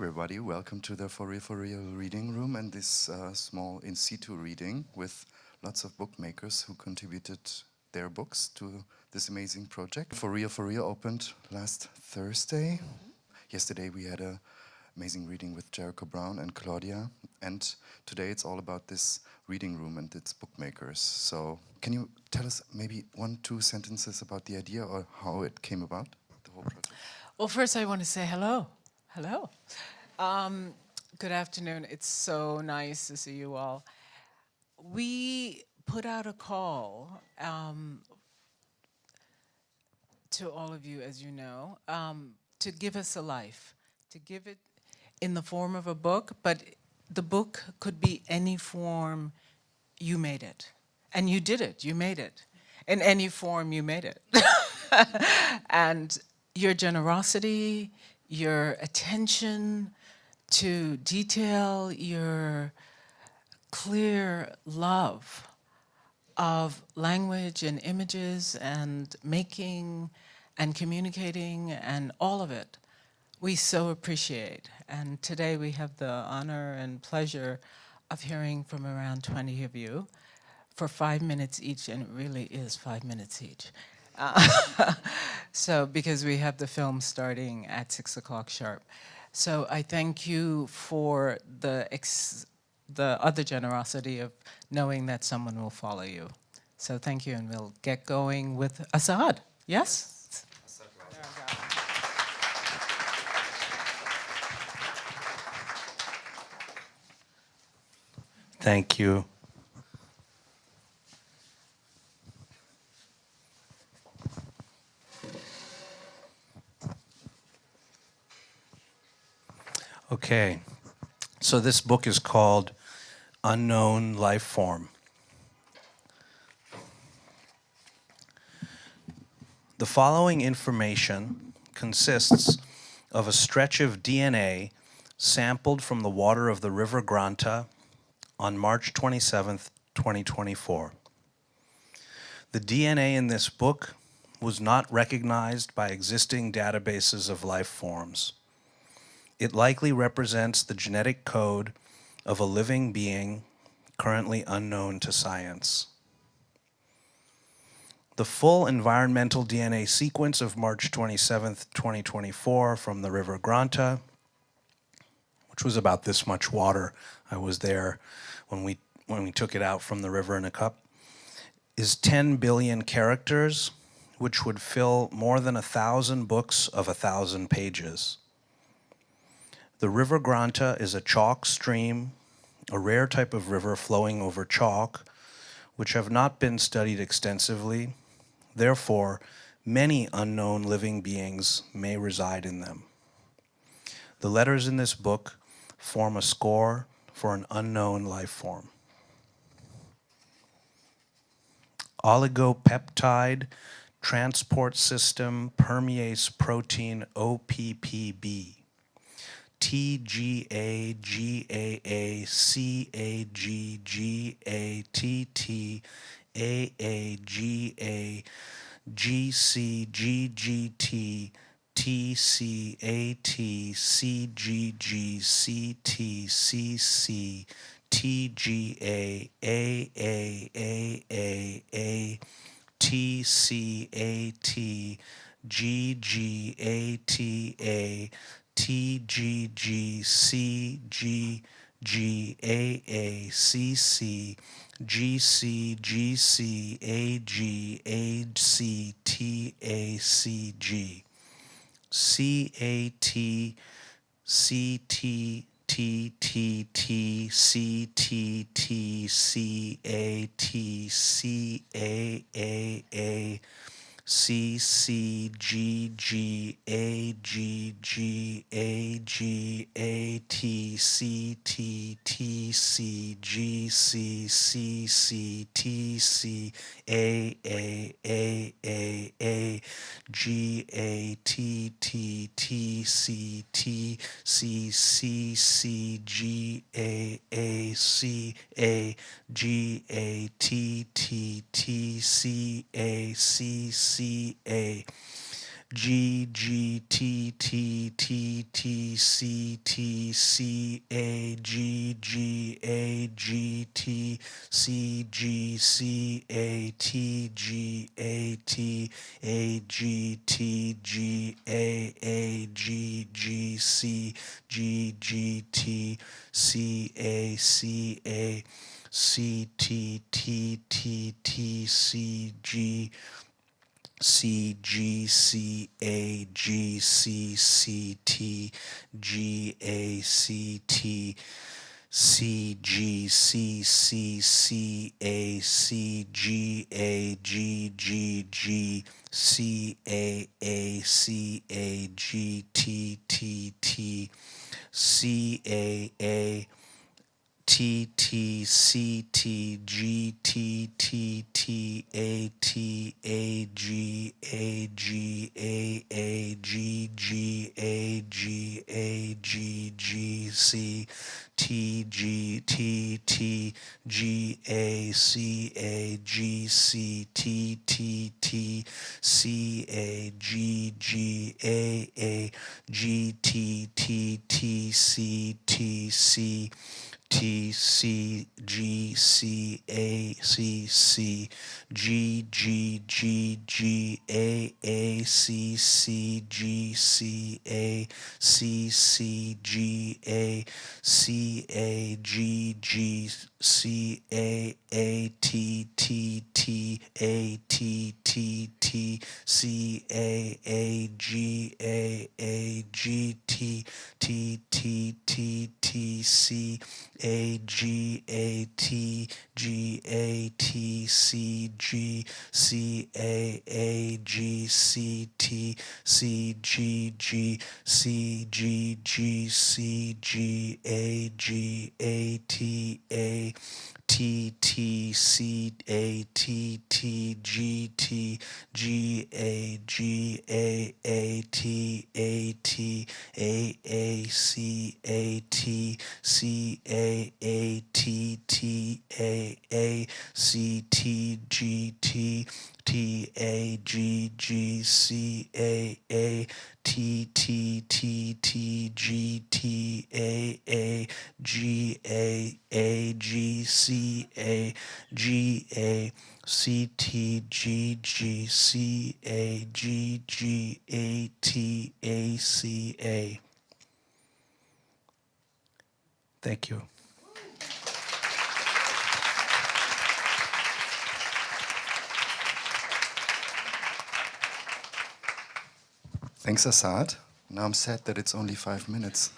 Everybody, welcome to the For Real reading room and this small in situ reading with lots of bookmakers who contributed their books to this amazing project. For Real opened last Thursday. Yesterday we had an amazing reading with Jericho Brown and Claudia, and today it's all about this reading room and its bookmakers. So can you tell us maybe 1-2 sentences about the idea or how it came about, the whole project? Well, first I want to say hello. Hello. Good afternoon. It's so nice to see you all. We put out a call to all of you, as you know, to give us a life, to give it in the form of a book, but the book could be any form you made it. And you did it, you made it. In any form you made it. And your generosity, your attention to detail, your clear love of language and images and making and communicating and all of it, we so appreciate. And today we have the honor and pleasure of hearing from around 20 of you for 5 minutes each, and it really is 5 minutes each. So, because we have the film starting at 6 o'clock sharp. So I thank you for the other generosity of knowing that someone will follow you. So thank you, and we'll get going with Asad. Yes? Asad Raza. Thank you. Okay, so this book is called Unknown Life Form. The following information consists of a stretch of DNA sampled from the water of the River Granta on March 27th, 2024. The DNA in this book was not recognized by existing databases of life forms. It likely represents the genetic code of a living being currently unknown to science. The full environmental DNA sequence of March 27th, 2024 from the River Granta, which was about this much water, I was there when we took it out from the river in a cup, is 10 billion characters, which would fill more than 1,000 books of 1,000 pages. The River Granta is a chalk stream, a rare type of river flowing over chalk, which have not been studied extensively. Therefore, many unknown living beings may reside in them. The letters in this book form a score for an unknown life form. Oligopeptide transport system permease protein OPPB. TGAGACAGAATTAGCGGT TCATCGGCTCC TGAAAAA TCAT GGATA TGGCGGAACC GCGCAGACTACG CATCTTTCTTCATCAAA G G T T T T C T C A G G A G T C G C A T G A T A G T G A G G C G G T C A C A C T T T T C G C G C A G C C T G A C T C G C C C A C G A G G G C A C A G T T T C A T T C T G T T T A T A G A G A G G A G A G G C T G T T G A C A G C T T T C A G G A G T T T C T C T C G C A C C G G G G A C C G C A C C G A C A G G C A T T T A T T T C A G T T T T C A G A T G A T C G C A G C T C G G C G G C G A G A T A T T C A T T G T G A G A T A T A C A T C A T T A C T G T T A G G C A T T T T G T A G A G C A G A C T G G C A G G A T A C A. Thank you. Thanks, Asad. Now I'm sad that it's only 5 minutes.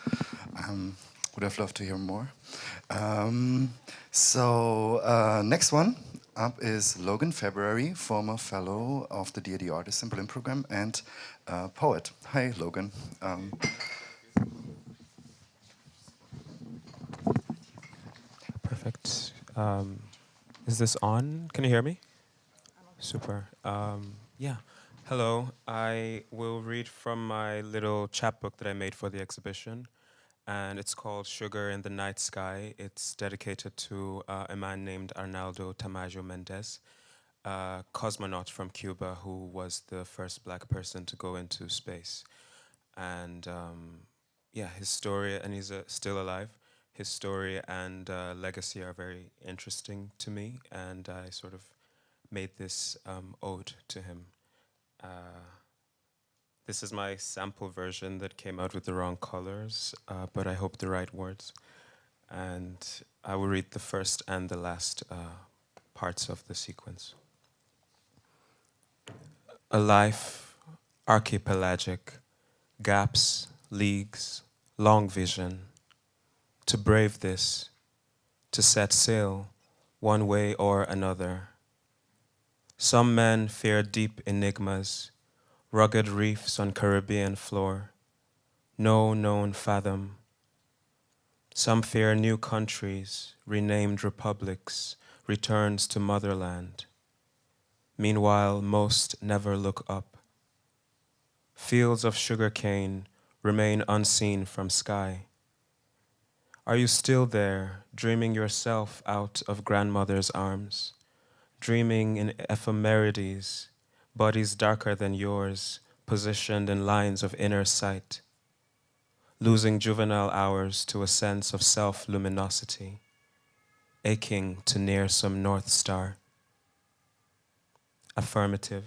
Would have loved to hear more. Next one up is Logan February, former fellow of the D.A.D. Artist in Berlin program and poet. Hi, Logan. Perfect. Is this on? Can you hear me? Super. Yeah. Hello. I will read from my little chapbook that I made for the exhibition, and it's called Sugar in the Night Sky. It's dedicated to a man named Arnaldo Tamayo Mendez, a cosmonaut from Cuba who was the first black person to go into space. And yeah, his story, and he's still alive. His story and legacy are very interesting to me, and I sort of made this ode to him. This is my sample version that came out with the wrong colors, but I hope the right words. And I will read the first and the last parts of the sequence. A life archipelagic, gaps, leagues, long vision. To brave this, to set sail one way or another. Some men fear deep enigmas, rugged reefs on Caribbean floor, no known fathom. Some fear new countries, renamed republics, returns to motherland. Meanwhile, most never look up. Fields of sugarcane remain unseen from sky. Are you still there, dreaming yourself out of grandmother's arms, dreaming in ephemerides, bodies darker than yours, positioned in lines of inner sight, losing juvenile hours to a sense of self-luminosity, aching to near some North Star. Affirmative,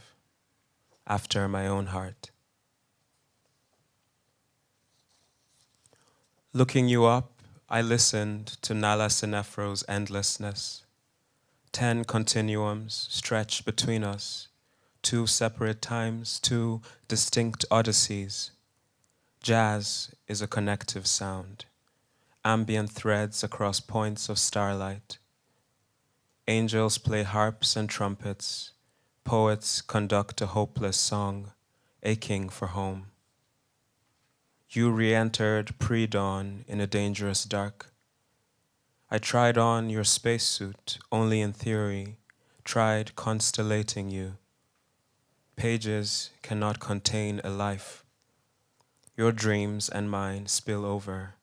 after my own heart. Looking you up, I listened to Nala Sinefro's endlessness. 10 continuums stretched between us, 2 separate times, 2 distinct odysseys. Jazz is a connective sound, ambient threads across points of starlight. Angels play harps and trumpets, poets conduct a hopeless song, aching for home. You re-entered pre-dawn in a dangerous dark. I tried on your spacesuit, only in theory, tried constellating you. Pages cannot contain a life. Your dreams and mine spill over,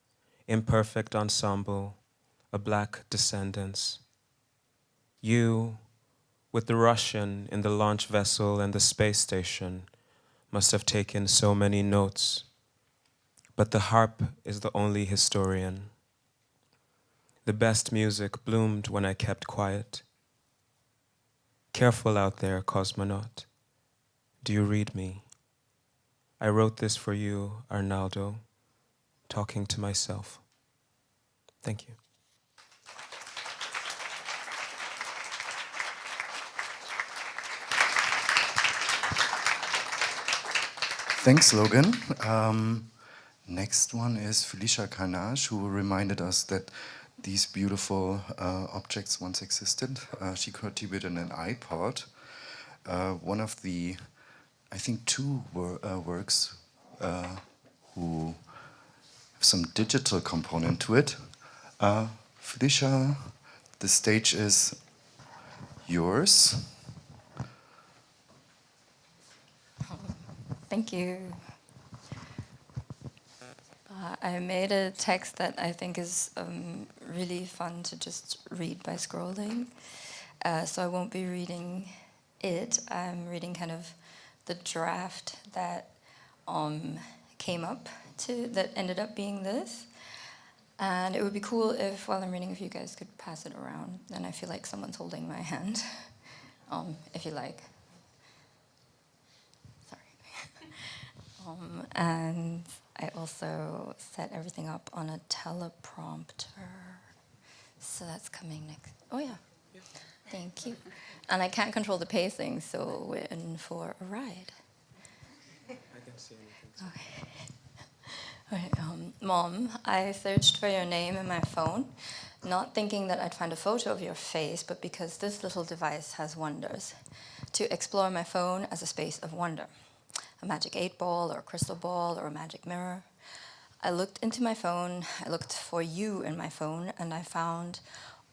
imperfect ensemble, a black descendance. You, with the Russian in the launch vessel and the space station, must have taken so many notes. But the harp is the only historian. The best music bloomed when I kept quiet. Careful out there, cosmonaut. Do you read me? I wrote this for you, Arnaldo, talking to myself. Thank you. Thanks, Logan. Next one is Felisha Carenage, who reminded us that these beautiful objects once existed. She contributed an iPod. One of the, I think, 2 works who have some digital component to it. Felisha, the stage is yours. Thank you. I made a text that I think is really fun to just read by scrolling. So I won't be reading it. I'm reading kind of the draft that came up that ended up being this. And it would be cool if, while I'm reading, if you guys could pass it around. Then I feel like someone's holding my hand, if you like. And I also set everything up on a teleprompter. So that's coming next. Oh, yeah. Thank you. And I can't control the pacing, so we're in for a ride. I can see anything. Okay. Mom, I searched for your name in my phone, not thinking that I'd find a photo of your face, but because this little device has wonders. To explore my phone as a space of wonder. A magic 8-ball or a crystal ball or a magic mirror. I looked into my phone, I looked for you in my phone, and I found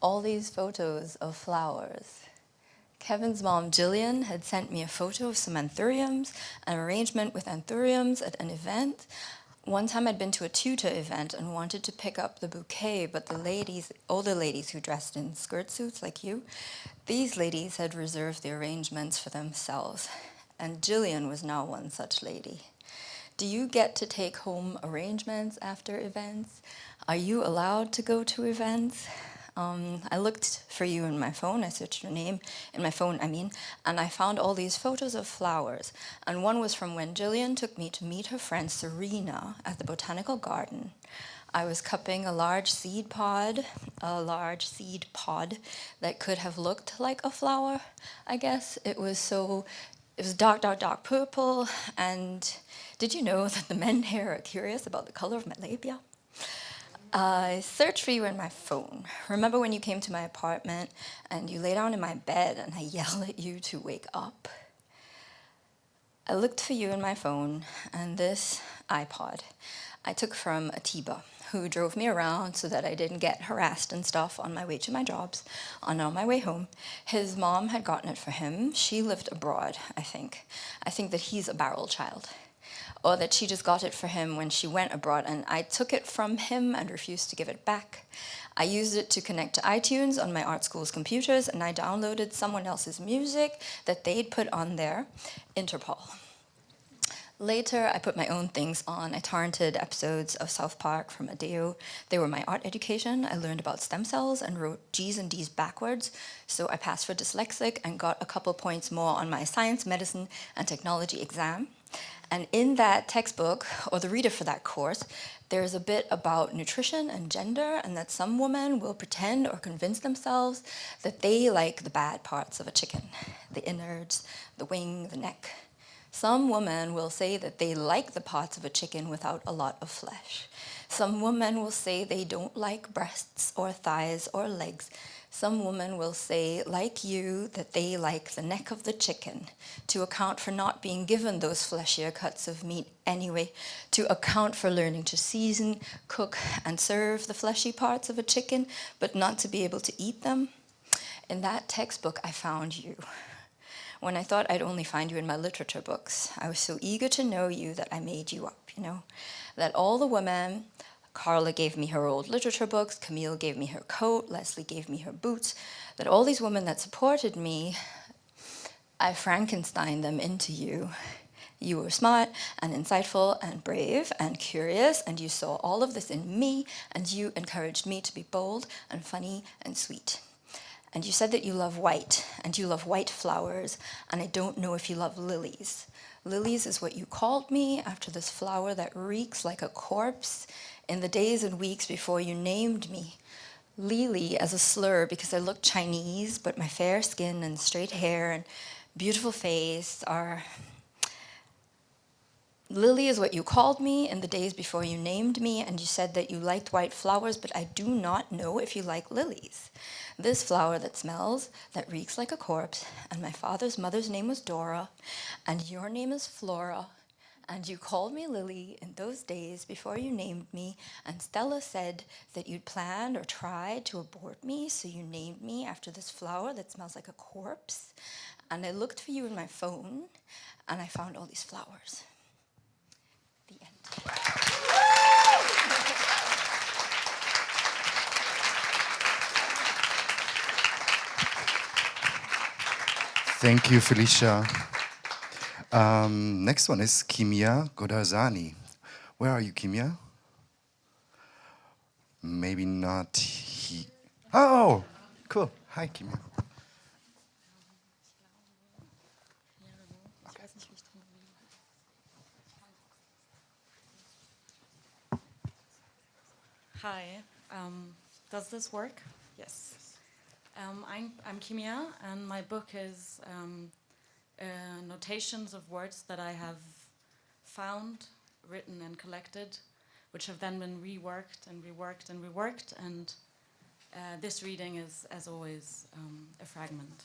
all these photos of flowers. Kevin's mom, Jillian, had sent me a photo of some anthuriums, an arrangement with anthuriums at an event. One time I'd been to a tutor event and wanted to pick up the bouquet, but the ladies, older ladies who dressed in skirt suits like you, these ladies had reserved the arrangements for themselves. And Jillian was now one such lady. Do you get to take home arrangements after events? Are you allowed to go to events? I looked for you in my phone. I searched your name in my phone, and I found all these photos of flowers. And one was from when Jillian took me to meet her friend Serena at the botanical garden. I was cupping a large seed pod that could have looked like a flower, I guess. It was dark, dark, dark purple, and did you know that the men here are curious about the color of my labia? I searched for you in my phone. Remember when you came to my apartment and you lay down in my bed and I yelled at you to wake up? I looked for you in my phone and this iPod I took from Atiba, who drove me around so that I didn't get harassed and stuff on my way to my jobs, on my way home. His mom had gotten it for him. She lived abroad, I think. I think that he's a barrel child. Or that she just got it for him when she went abroad, and I took it from him and refused to give it back. I used it to connect to iTunes on my art school's computers, and I downloaded someone else's music that they'd put on there, Interpol. Later, I put my own things on. I torrented episodes of South Park from Adeo. They were my art education. I learned about stem cells and wrote G's and D's backwards, so I passed for dyslexic and got a couple points more on my science, medicine, and technology exam. And in that textbook, or the reader for that course, there's a bit about nutrition and gender, and that some women will pretend or convince themselves that they like the bad parts of a chicken, the innards, the wing, the neck. Some women will say that they like the parts of a chicken without a lot of flesh. Some women will say they don't like breasts or thighs or legs. Some women will say, like you, that they like the neck of the chicken, to account for not being given those fleshier cuts of meat anyway, to account for learning to season, cook, and serve the fleshy parts of a chicken, but not to be able to eat them. In that textbook, I found you. When I thought I'd only find you in my literature books, I was so eager to know you that I made you up, that all the women, Carla gave me her old literature books, Camille gave me her coat, Leslie gave me her boots, that all these women that supported me, I Frankensteined them into you. You were smart and insightful and brave and curious, and you saw all of this in me, and you encouraged me to be bold and funny and sweet. And you said that you love white, and you love white flowers, and I don't know if you love lilies. Lilies is what you called me after this flower that reeks like a corpse in the days and weeks before you named me. Lily as a slur because I look Chinese, but my fair skin and straight hair and beautiful face are... Lily is what you called me in the days before you named me, and you said that you liked white flowers, but I do not know if you like lilies. This flower that smells, that reeks like a corpse, and my father's mother's name was Dora, and your name is Flora, and you called me Lily in those days before you named me, and Stella said that you'd planned or tried to abort me, so you named me after this flower that smells like a corpse. And I looked for you in my phone, and I found all these flowers. The end. Thank you, Felisha. Next one is Kimia Godarzani. Where are you, Kimia? Maybe not he. Oh, cool. Hi, Kimia. Hi, does this work? Yes. I'm Kimia, and my book is notations of words that I have found, written, and collected, which have then been reworked and reworked and reworked, and this reading is, as always, a fragment.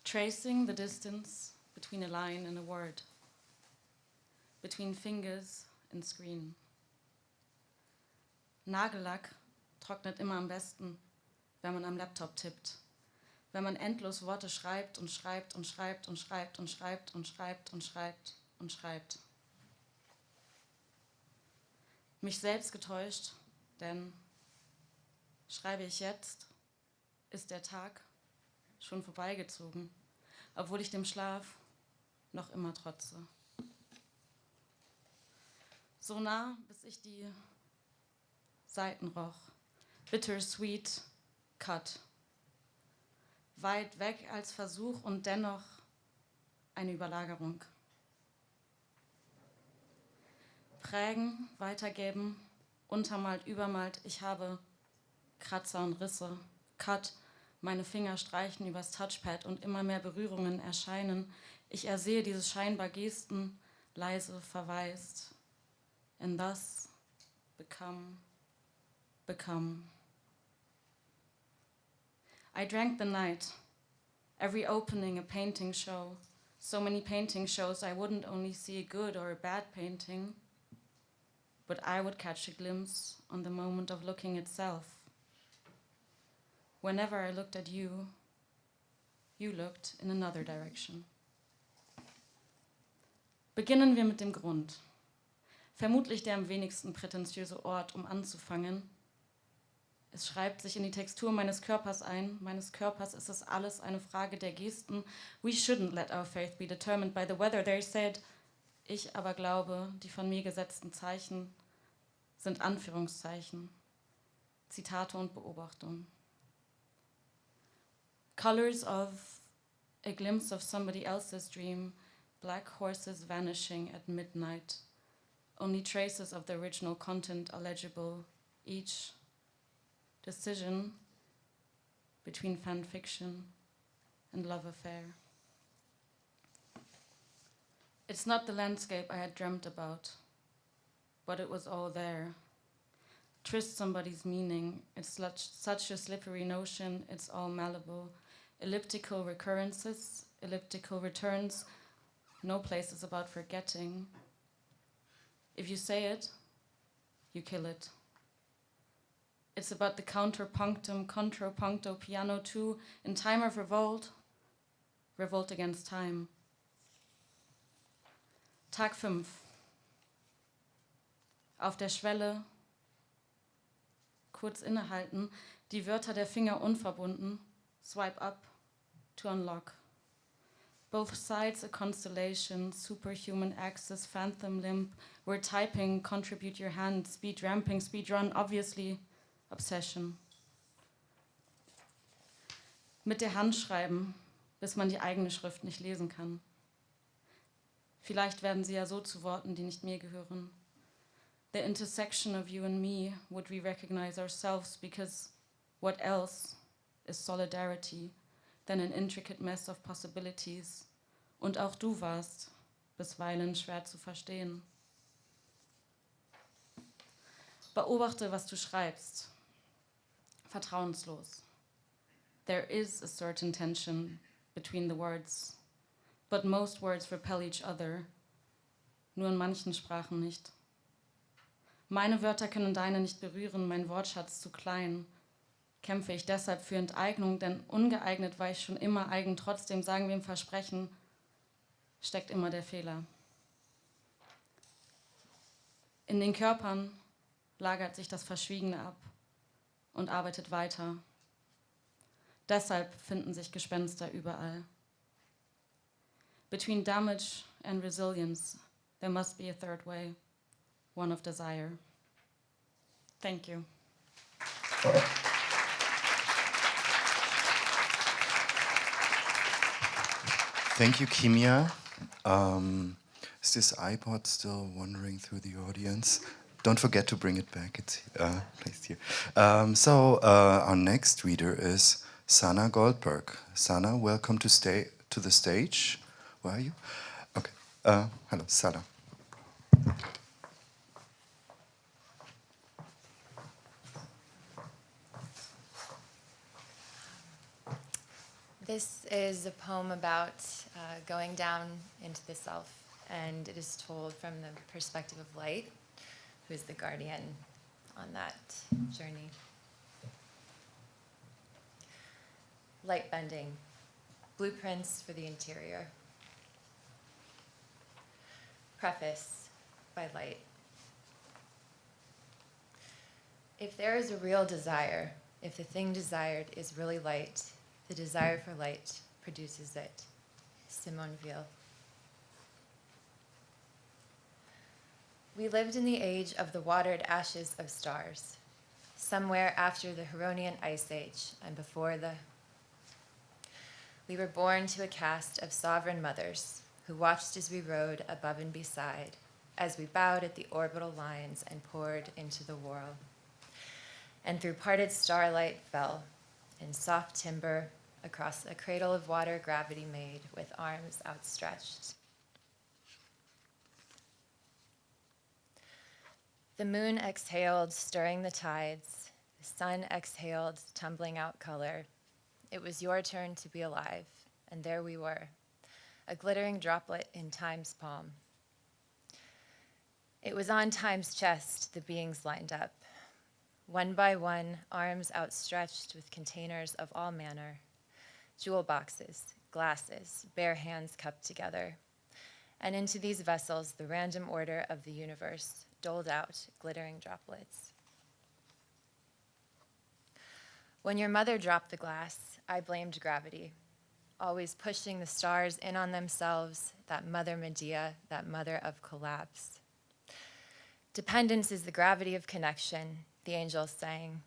Tracing the distance between a line and a word, between fingers and screen. Nagellack trocknet immer am besten, wenn man am Laptop tippt. Wenn man endlos Worte schreibt und schreibt und schreibt und schreibt und schreibt und schreibt und schreibt und schreibt. Mich selbst getäuscht, denn schreibe ich jetzt, ist der Tag schon vorbeigezogen, obwohl ich dem Schlaf noch immer trotze. So nah, bis ich die Seiten roch. Bittersweet Cut. Weit weg als Versuch und dennoch eine Überlagerung. Prägen, weitergeben, untermalt, übermalt. Ich habe Kratzer und Risse. Cut. Meine Finger streichen übers Touchpad und immer mehr Berührungen erscheinen. Ich ersehe dieses scheinbar Gesten, leise verwaist. And thus become. I drank the night, every opening a painting show. So many painting shows I wouldn't only see a good or a bad painting, but I would catch a glimpse on the moment of looking itself. Whenever I looked at you, you looked in another direction. Beginnen wir mit dem Grund. Vermutlich der am wenigsten prätentiöse Ort, um anzufangen. Es schreibt sich in die Textur meines Körpers ein. Meines Körpers ist es alles eine Frage der Gesten. We shouldn't let our faith be determined by the weather, they said. Ich aber glaube, die von mir gesetzten Zeichen sind Anführungszeichen, Zitate und Beobachtungen. Colors of a glimpse of somebody else's dream, black horses vanishing at midnight. Only traces of the original content are legible. Each decision between fan fiction and love affair. It's not the landscape I had dreamt about, but it was all there. Twist somebody's meaning, it's such a slippery notion, it's all malleable. Elliptical recurrences, elliptical returns, no place is about forgetting. If you say it, you kill it. It's about the counterpunctum, contrapunto, piano 2, in time of revolt, revolt against time. Tag 5. Auf der Schwelle, kurz innehalten, die Wörter der Finger unverbunden, swipe up to unlock. Both sides a constellation, superhuman axis, phantom limp. We're typing, contribute your hand, speed ramping, speed run, obviously obsession. Mit der Hand schreiben, bis man die eigene Schrift nicht lesen kann. Vielleicht werden sie ja so zu Worten, die nicht mir gehören. The intersection of you and me, would we recognize ourselves, because what else is solidarity than an intricate mess of possibilities? Und auch du warst bisweilen schwer zu verstehen. Beobachte, was du schreibst. Vertrauenslos. There is a certain tension between the words, but most words repel each other. Nur in manchen Sprachen nicht. Meine Wörter können deine nicht berühren, mein Wortschatz zu klein. Kämpfe ich deshalb für Enteignung, denn ungeeignet war ich schon immer eigen. Trotzdem sagen wir im Versprechen, steckt immer der Fehler. In den Körpern lagert sich das Verschwiegene ab und arbeitet weiter. Deshalb finden sich Gespenster überall. Between damage and resilience, there must be a third way, one of desire. Thank you. Thank you, Kimia. Is this iPod still wandering through the audience? Don't forget to bring it back. It's placed here. Our next reader is Sana Goldberg. Sana, welcome to the stage. Where are you? Okay. Hello, Sana. This is a poem about going down into the self, and it is told from the perspective of light, who is the guardian on that journey. Light bending, blueprints for the interior. Preface by Light. If there is a real desire, if the thing desired is really light, the desire for light produces it. Simone Weil. We lived in the age of the watered ashes of stars, somewhere after the Huronian Ice Age and before the... We were born to a caste of sovereign mothers who watched as we rode above and beside, as we bowed at the orbital lines and poured into the whirl, and through parted starlight fell, in soft timber, across a cradle of water gravity made with arms outstretched. The moon exhaled, stirring the tides. The sun exhaled, tumbling out color. It was your turn to be alive, and there we were, a glittering droplet in time's palm. It was on time's chest the beings lined up, one by one, arms outstretched with containers of all manner, jewel boxes, glasses, bare hands cupped together, and into these vessels the random order of the universe doled out glittering droplets. When your mother dropped the glass, I blamed gravity, always pushing the stars in on themselves, that mother Medea, that mother of collapse. Dependence is the gravity of connection, the angel sang.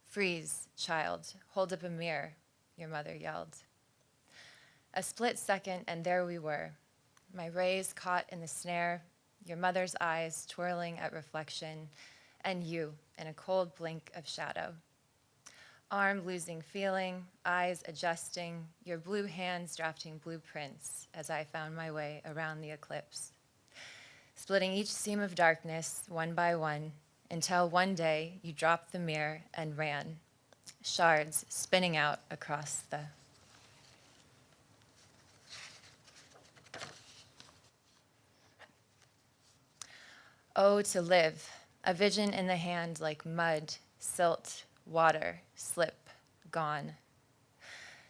Freeze, child, hold up a mirror, your mother yelled. A split second, and there we were, my rays caught in the snare, your mother's eyes twirling at reflection, and you in a cold blink of shadow. Arm losing feeling, eyes adjusting, your blue hands drafting blueprints as I found my way around the eclipse. Splitting each seam of darkness one by one until one day you dropped the mirror and ran, shards spinning out across the... Oh, to live, a vision in the hand like mud, silt, water, slip, gone.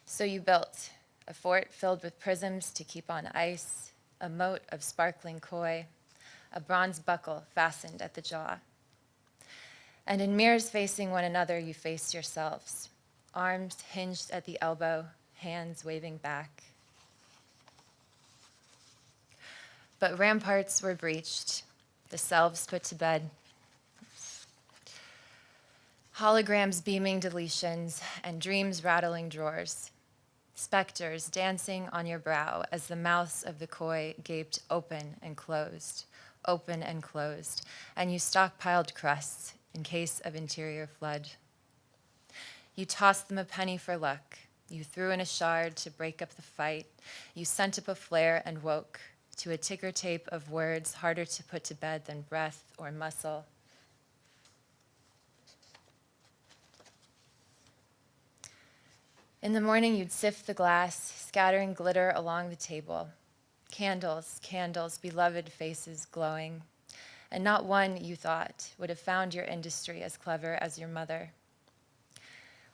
So you built a fort filled with prisms to keep on ice, a moat of sparkling koi, a bronze buckle fastened at the jaw. And in mirrors facing one another, you faced yourselves, arms hinged at the elbow, hands waving back. But ramparts were breached, the selves put to bed. Holograms beaming deletions and dreams rattling drawers. Specters dancing on your brow as the mouths of the koi gaped open and closed, and you stockpiled crusts in case of interior flood. You tossed them a penny for luck. You threw in a shard to break up the fight. You sent up a flare and woke to a ticker tape of words harder to put to bed than breath or muscle. In the morning, you'd sift the glass, scattering glitter along the table. Candles, candles, beloved faces glowing. And not one, you thought, would have found your industry as clever as your mother.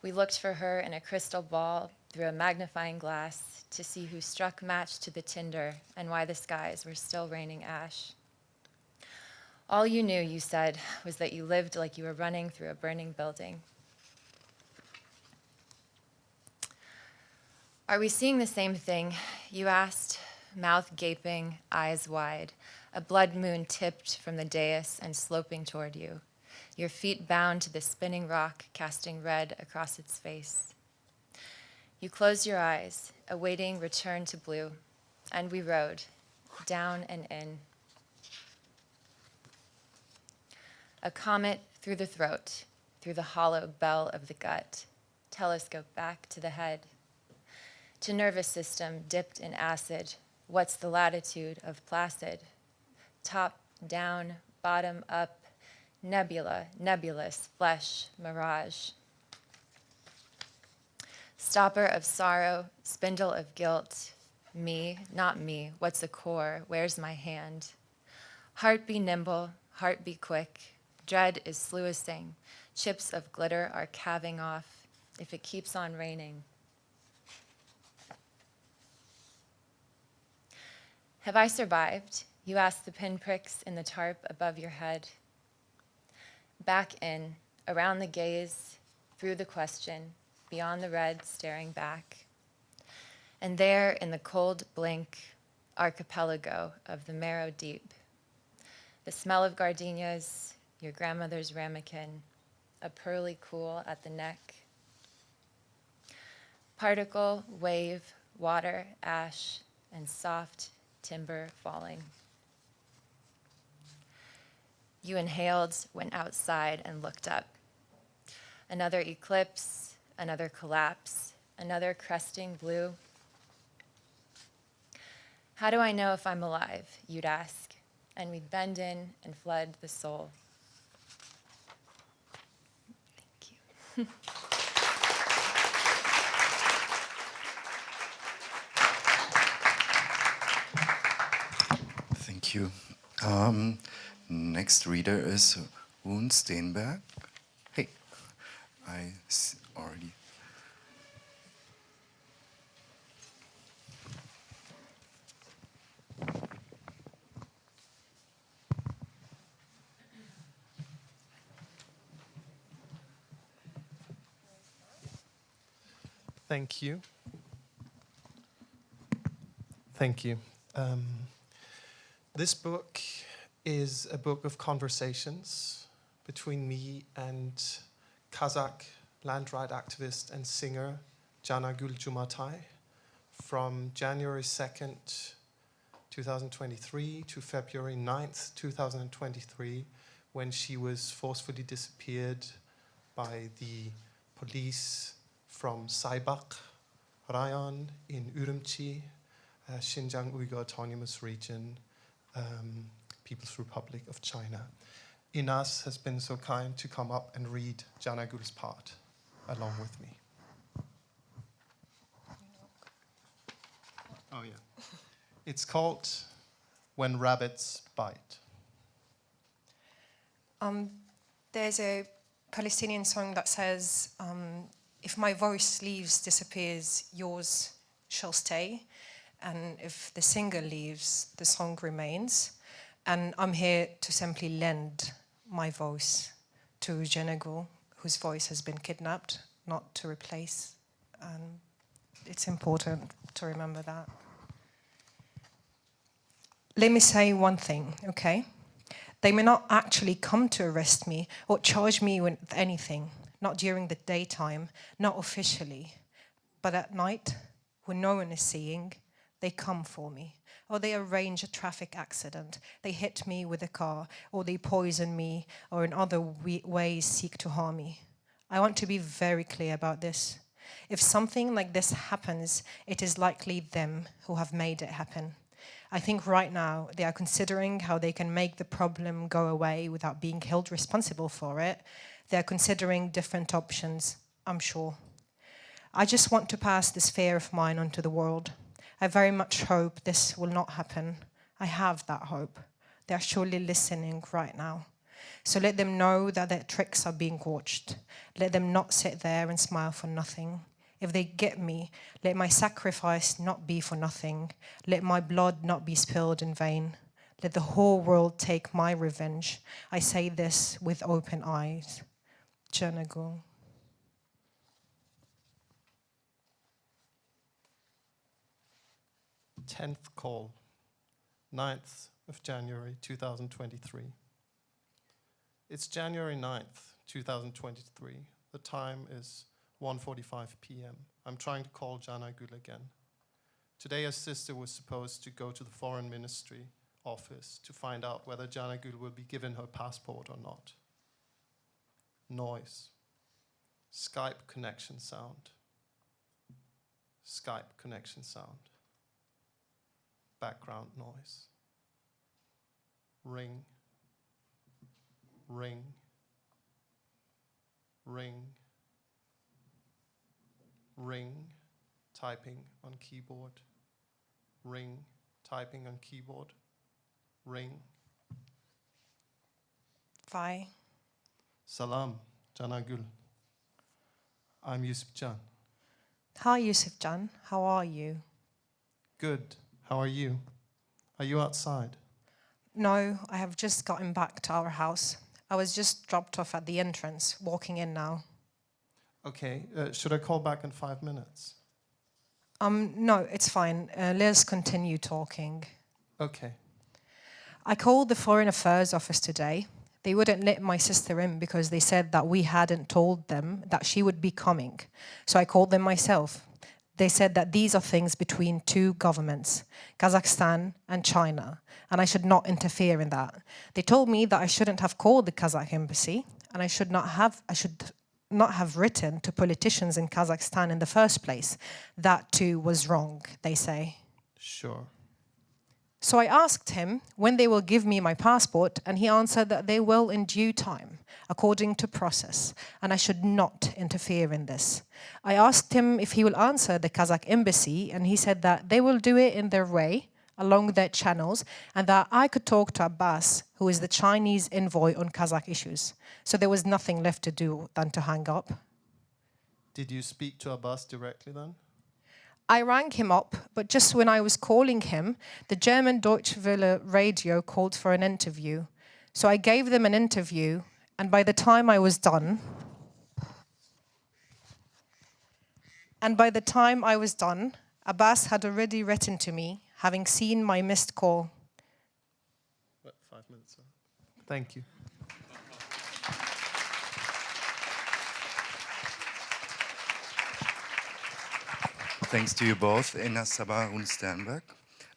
We looked for her in a crystal ball through a magnifying glass to see who struck match to the tinder and why the skies were still raining ash. All you knew, you said, was that you lived like you were running through a burning building. Are we seeing the same thing? You asked, mouth gaping, eyes wide, a blood moon tipped from the dais and sloping toward you, your feet bound to the spinning rock, casting red across its face. You closed your eyes, awaiting return to blue, and we rode, down and in. A comet through the throat, through the hollow bell of the gut, telescope back to the head. To nervous system dipped in acid, what's the latitude of placid? Top, down, bottom, up, nebula, nebulous, flesh, mirage. Stopper of sorrow, spindle of guilt, me, not me, what's the core, where's my hand? Heart be nimble, heart be quick, dread is sluicing, chips of glitter are calving off, if it keeps on raining. Have I survived? You asked the pinpricks in the tarp above your head. Back in, around the gaze, through the question, beyond the red, staring back. And there, in the cold blink, archipelago of the marrow deep. The smell of gardenias, your grandmother's ramekin, a pearly cool at the neck. Particle, wave, water, ash, and soft timber falling. You inhaled, went outside, and looked up. Another eclipse, another collapse, another cresting blue. How do I know if I'm alive? You'd ask, and we'd bend in and flood the soul. Thank you. Thank you. Next reader is Rune Steenberg. Hey, already. Thank you. Thank you. This book is a book of conversations between me and Kazakh land right activist and singer Janagul Jumatai from January 2nd, 2023 to February 9th, 2023, when she was forcefully disappeared by the police from Sabbah Rayon in Urumqi, Xinjiang Uyghur Autonomous Region, People's Republic of China. Enas has been so kind to come up and read Janagul's part along with me. Oh yeah. It's called When Rabbits Bite. There's a Palestinian song that says, if my voice leaves, disappears, yours shall stay. And if the singer leaves, the song remains. And I'm here to simply lend my voice to Janagul, whose voice has been kidnapped, not to replace. And it's important to remember that. Let me say one thing, okay? They may not actually come to arrest me or charge me with anything, not during the daytime, not officially. But at night, when no one is seeing, they come for me. Or they arrange a traffic accident. They hit me with a car, or they poison me, or in other ways seek to harm me. I want to be very clear about this. If something like this happens, it is likely them who have made it happen. I think right now they are considering how they can make the problem go away without being held responsible for it. They are considering different options, I'm sure. I just want to pass this fear of mine onto the world. I very much hope this will not happen. I have that hope. They are surely listening right now. So let them know that their tricks are being watched. Let them not sit there and smile for nothing. If they get me, let my sacrifice not be for nothing. Let my blood not be spilled in vain. Let the whole world take my revenge. I say this with open eyes. Janagul. 10th call, 9th of January 2023. It's January 9th, 2023. The time is 1:45 p.m. I'm trying to call Janagul again. Today her sister was supposed to go to the Foreign Ministry office to find out whether Janagul will be given her passport or not. Noise. Skype connection sound. Skype connection sound. Background noise. Ring. Ring. Ring. Ring. Typing on keyboard. Ring. Typing on keyboard. Ring. Vai. Salam, Janagul. I'm Yusufjan. Hi, Yusufjan. How are you? Good. How are you? Are you outside? No, I have just gotten back to our house. I was just dropped off at the entrance, walking in now. Okay. Should I call back in 5 minutes? No, it's fine. Let's continue talking. Okay. I called the Foreign Affairs office today. They wouldn't let my sister in because they said that we hadn't told them that she would be coming. So I called them myself. They said that these are things between two governments, Kazakhstan and China, and I should not interfere in that. They told me that I shouldn't have called the Kazakh embassy, and I should not have written to politicians in Kazakhstan in the first place. That too was wrong, they say. Sure. So I asked him when they will give me my passport, and he answered that they will in due time, according to process, and I should not interfere in this. I asked him if he will answer the Kazakh embassy, and he said that they will do it in their way, along their channels, and that I could talk to Abbas, who is the Chinese envoy on Kazakh issues. So there was nothing left to do than to hang up. Did you speak to Abbas directly then? I rang him up, but just when I was calling him, the German Deutsche Welle radio called for an interview. So I gave them an interview, and by the time I was done, And by the time I was done, Abbas had already written to me, having seen my missed call. What, 5 minutes? Thank you. Thanks to you both, Enas, Sabbah, Rune, Steenberg.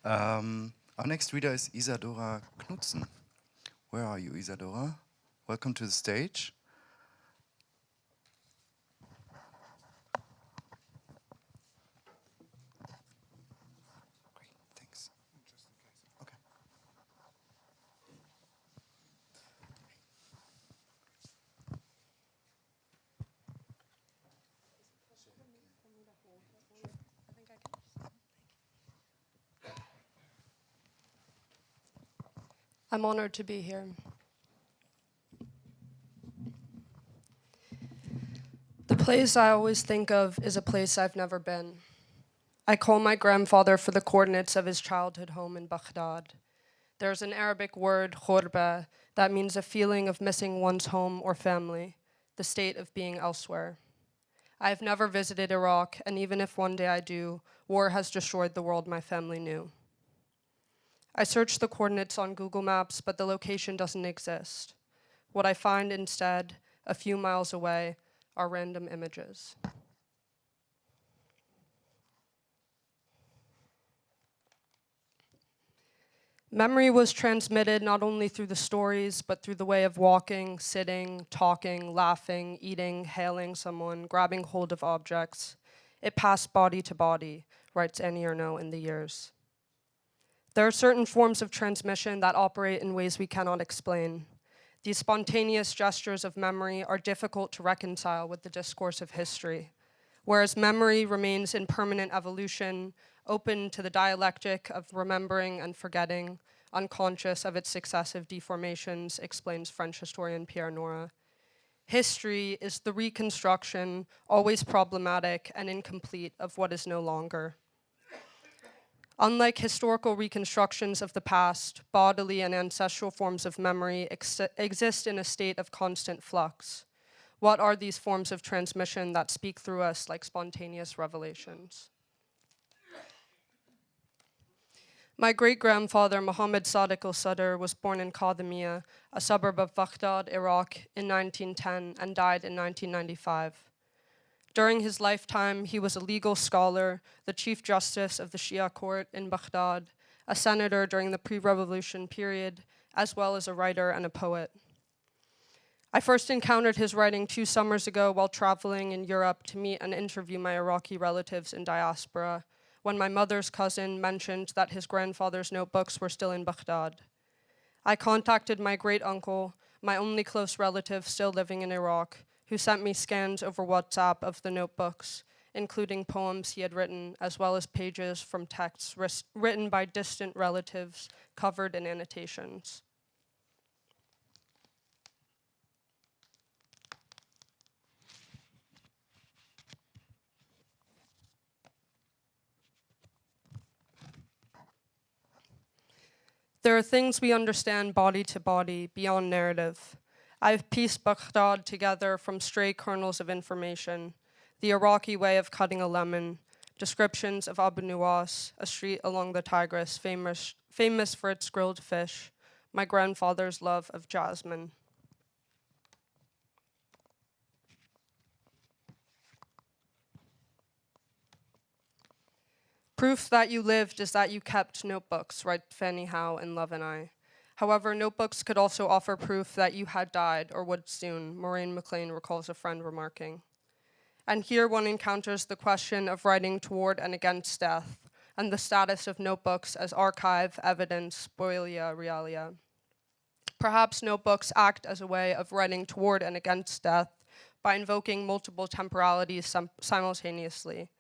Our next reader is Isadora Knutsen. Where are you, Isadora? Welcome to the stage. Great, thanks. Okay. I'm honored to be here. The place I always think of is a place I've never been. I call my grandfather for the coordinates of his childhood home in Baghdad. There's an Arabic word, khurba, that means a feeling of missing one's home or family, the state of being elsewhere. I have never visited Iraq, and even if one day I do, war has destroyed the world my family knew. I searched the coordinates on Google Maps, but the location doesn't exist. What I find instead, a few miles away, are random images. Memory was transmitted not only through the stories, but through the way of walking, sitting, talking, laughing, eating, hailing someone, grabbing hold of objects. It passed body to body, writes Annie Ernaux in The Years. There are certain forms of transmission that operate in ways we cannot explain. These spontaneous gestures of memory are difficult to reconcile with the discourse of history, whereas memory remains in permanent evolution, open to the dialectic of remembering and forgetting, unconscious of its successive deformations, explains French historian Pierre Nora. History is the reconstruction, always problematic and incomplete, of what is no longer. Unlike historical reconstructions of the past, bodily and ancestral forms of memory exist in a state of constant flux. What are these forms of transmission that speak through us like spontaneous revelations? My great-grandfather, Mohammed Sadiq al-Sadr, was born in Kadhimiya, a suburb of Baghdad, Iraq, in 1910 and died in 1995. During his lifetime, he was a legal scholar, the Chief Justice of the Shia court in Baghdad, a senator during the pre-revolution period, as well as a writer and a poet. I first encountered his writing 2 summers ago while traveling in Europe to meet and interview my Iraqi relatives in diaspora, when my mother's cousin mentioned that his grandfather's notebooks were still in Baghdad. I contacted my great-uncle, my only close relative still living in Iraq, who sent me scans over WhatsApp of the notebooks, including poems he had written, as well as pages from texts written by distant relatives covered in annotations. There are things we understand body to body, beyond narrative. I've pieced Baghdad together from stray kernels of information, the Iraqi way of cutting a lemon, descriptions of Abu Nuwas, a street along the Tigris famous for its grilled fish, my grandfather's love of jasmine. Proof that you lived is that you kept notebooks, write Fanny Howe in Love and I. However, notebooks could also offer proof that you had died or would soon, Maureen MacLean recalls a friend remarking. And here one encounters the question of writing toward and against death, and the status of notebooks as archive, evidence, spolia realia. Perhaps notebooks act as a way of writing toward and against death by invoking multiple temporalities simultaneously,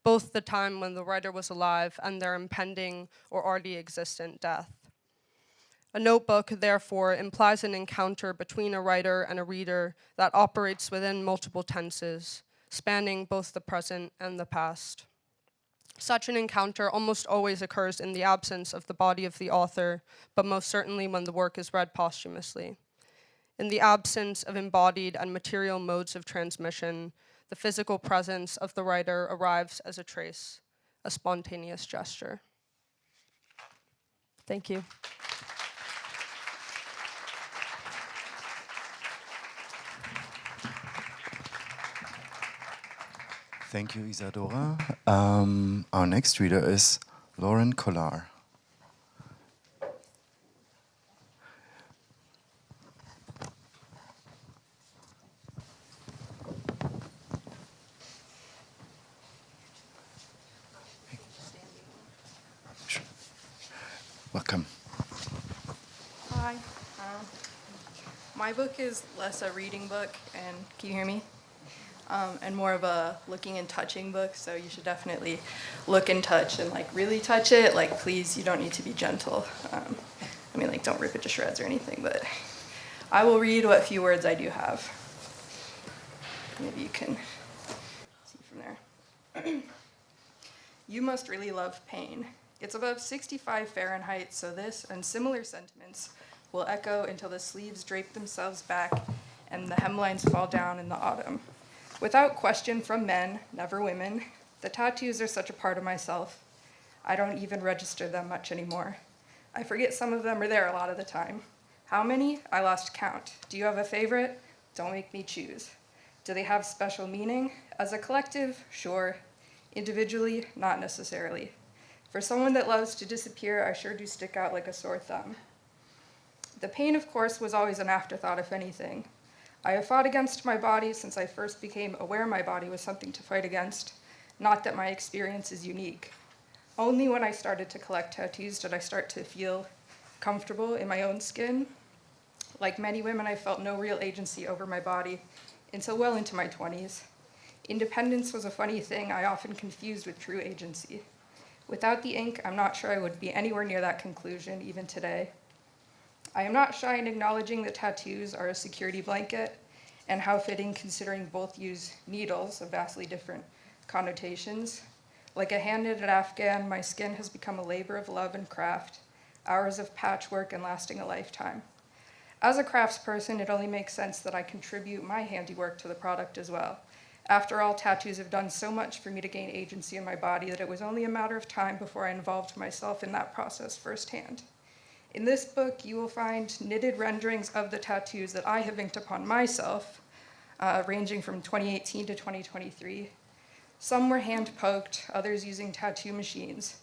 both the time when the writer was alive and their impending or already existent death. A notebook, therefore, implies an encounter between a writer and a reader that operates within multiple tenses, spanning both the present and the past. Such an encounter almost always occurs in the absence of the body of the author, but most certainly when the work is read posthumously. In the absence of embodied and material modes of transmission, The physical presence of the writer arrives as a trace, a spontaneous gesture. Thank you. Thank you, Isadora. Our next reader is Lauren Kolar. Welcome. Hi. My book is less a reading book, and can you hear me? And more of a looking and touching book, so you should definitely look and touch and like really touch it. Like, please, you don't need to be gentle. I mean, like, don't rip it to shreds or anything, but I will read what few words I do have. Maybe you can see from there. You must really love pain. It's above 65 Fahrenheit, so this and similar sentiments will echo until the sleeves drape themselves back and the hemlines fall down in the autumn. Without question from men, never women, the tattoos are such a part of myself. I don't even register them much anymore. I forget some of them are there a lot of the time. How many? I lost count. Do you have a favorite? Don't make me choose. Do they have special meaning? As a collective, sure. Individually, not necessarily. For someone that loves to disappear, I sure do stick out like a sore thumb. The pain, of course, was always an afterthought, if anything. I have fought against my body since I first became aware my body was something to fight against, not that my experience is unique. Only when I started to collect tattoos did I start to feel comfortable in my own skin. Like many women, I felt no real agency over my body until well into my 20s. Independence was a funny thing I often confused with true agency. Without the ink, I'm not sure I would be anywhere near that conclusion, even today. I am not shy in acknowledging that tattoos are a security blanket, and how fitting considering both use needles of vastly different connotations. Like a hand-knitted Afghan, my skin has become a labor of love and craft, hours of patchwork and lasting a lifetime. As a craftsperson, it only makes sense that I contribute my handiwork to the product as well. After all, tattoos have done so much for me to gain agency in my body that it was only a matter of time before I involved myself in that process firsthand. In this book, you will find knitted renderings of the tattoos that I have inked upon myself, ranging from 2018 to 2023. Some were hand-poked, others using tattoo machines.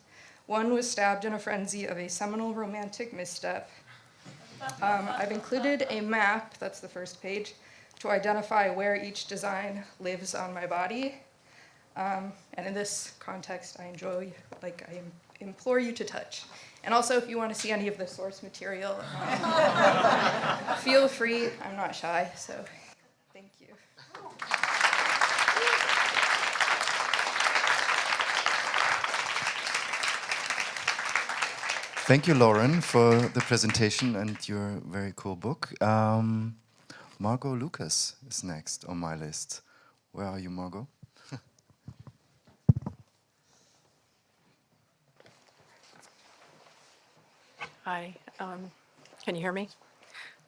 One was stabbed in a frenzy of a seminal romantic misstep. I've included a map, that's the first page, to identify where each design lives on my body. And in this context, I implore you to touch. And also, if you want to see any of the source material, feel free. I'm not shy, so thank you. Thank you, Lauren, for the presentation and your very cool book. Margo Lucas is next on my list. Where are you, Margo? Hi, can you hear me?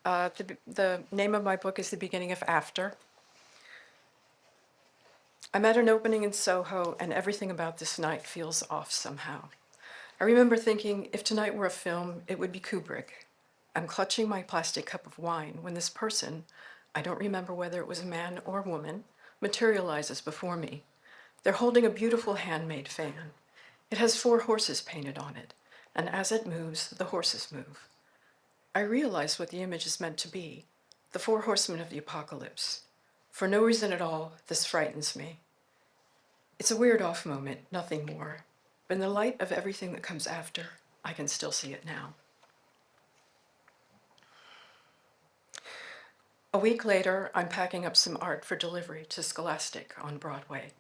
The name of my book is The Beginning of After. I'm at an opening in Soho, and everything about this night feels off somehow. I remember thinking, if tonight were a film, it would be Kubrick. I'm clutching my plastic cup of wine when this person, I don't remember whether it was a man or woman, materializes before me. They're holding a beautiful handmade fan. It has 4 horses painted on it, and as it moves, the horses move. I realize what the image is meant to be, the 4 horsemen of the apocalypse. For no reason at all, this frightens me. It's a weird off moment, nothing more. But in the light of everything that comes after, I can still see it now. A week later, I'm packing up some art for delivery to Scholastic on Broadway,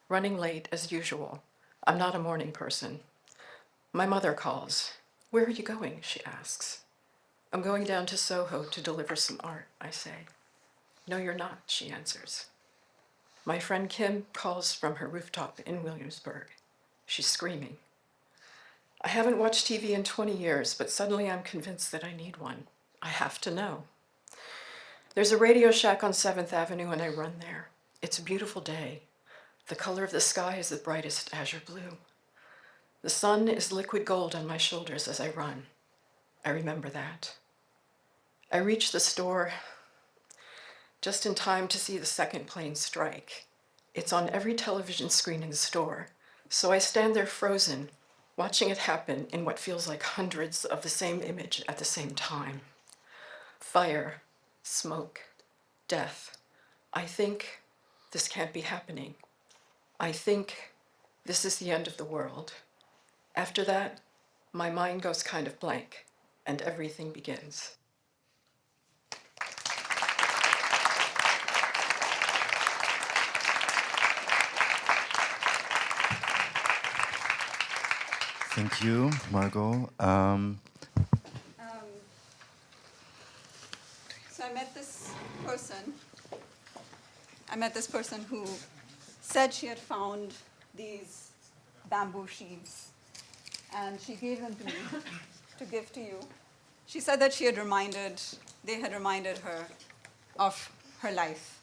running late as usual. I'm not a morning person. My mother calls. Where are you going? She asks. I'm going down to Soho to deliver some art, I say. No, you're not, she answers. My friend Kim calls from her rooftop in Williamsburg. She's screaming. I haven't watched TV in 20 years, but suddenly I'm convinced that I need one. I have to know. There's a Radio Shack on 7th Avenue and I run there. It's a beautiful day. The color of the sky is the brightest azure blue. The sun is liquid gold on my shoulders as I run. I remember that. I reach the store just in time to see the second plane strike. It's on every television screen in the store, so I stand there frozen, watching it happen in what feels like hundreds of the same image at the same time. Fire, smoke, death. I think this can't be happening. I think this is the end of the world. After that, my mind goes kind of blank, and everything begins. Thank you, Margo. So I met this person who said she had found these bamboo sheaves, and she gave them to me to give to you. She said that they had reminded her of her life.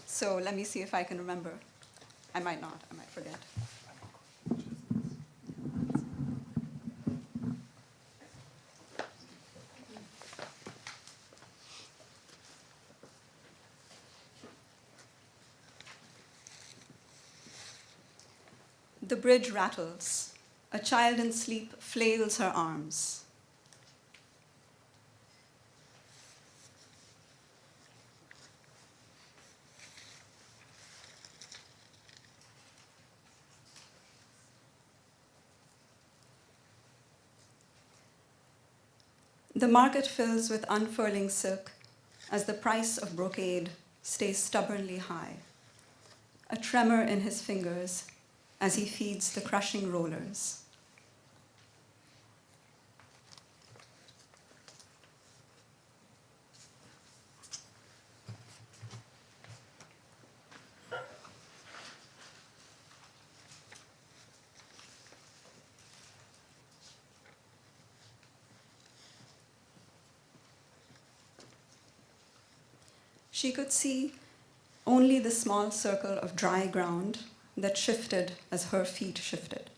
So let me see if I can remember. I might not, I might forget. The bridge rattles. A child in sleep flails her arms. The market fills with unfurling silk as the price of brocade stays stubbornly high. A tremor in his fingers as he feeds the crushing rollers. She could see only the small circle of dry ground that shifted as her feet shifted.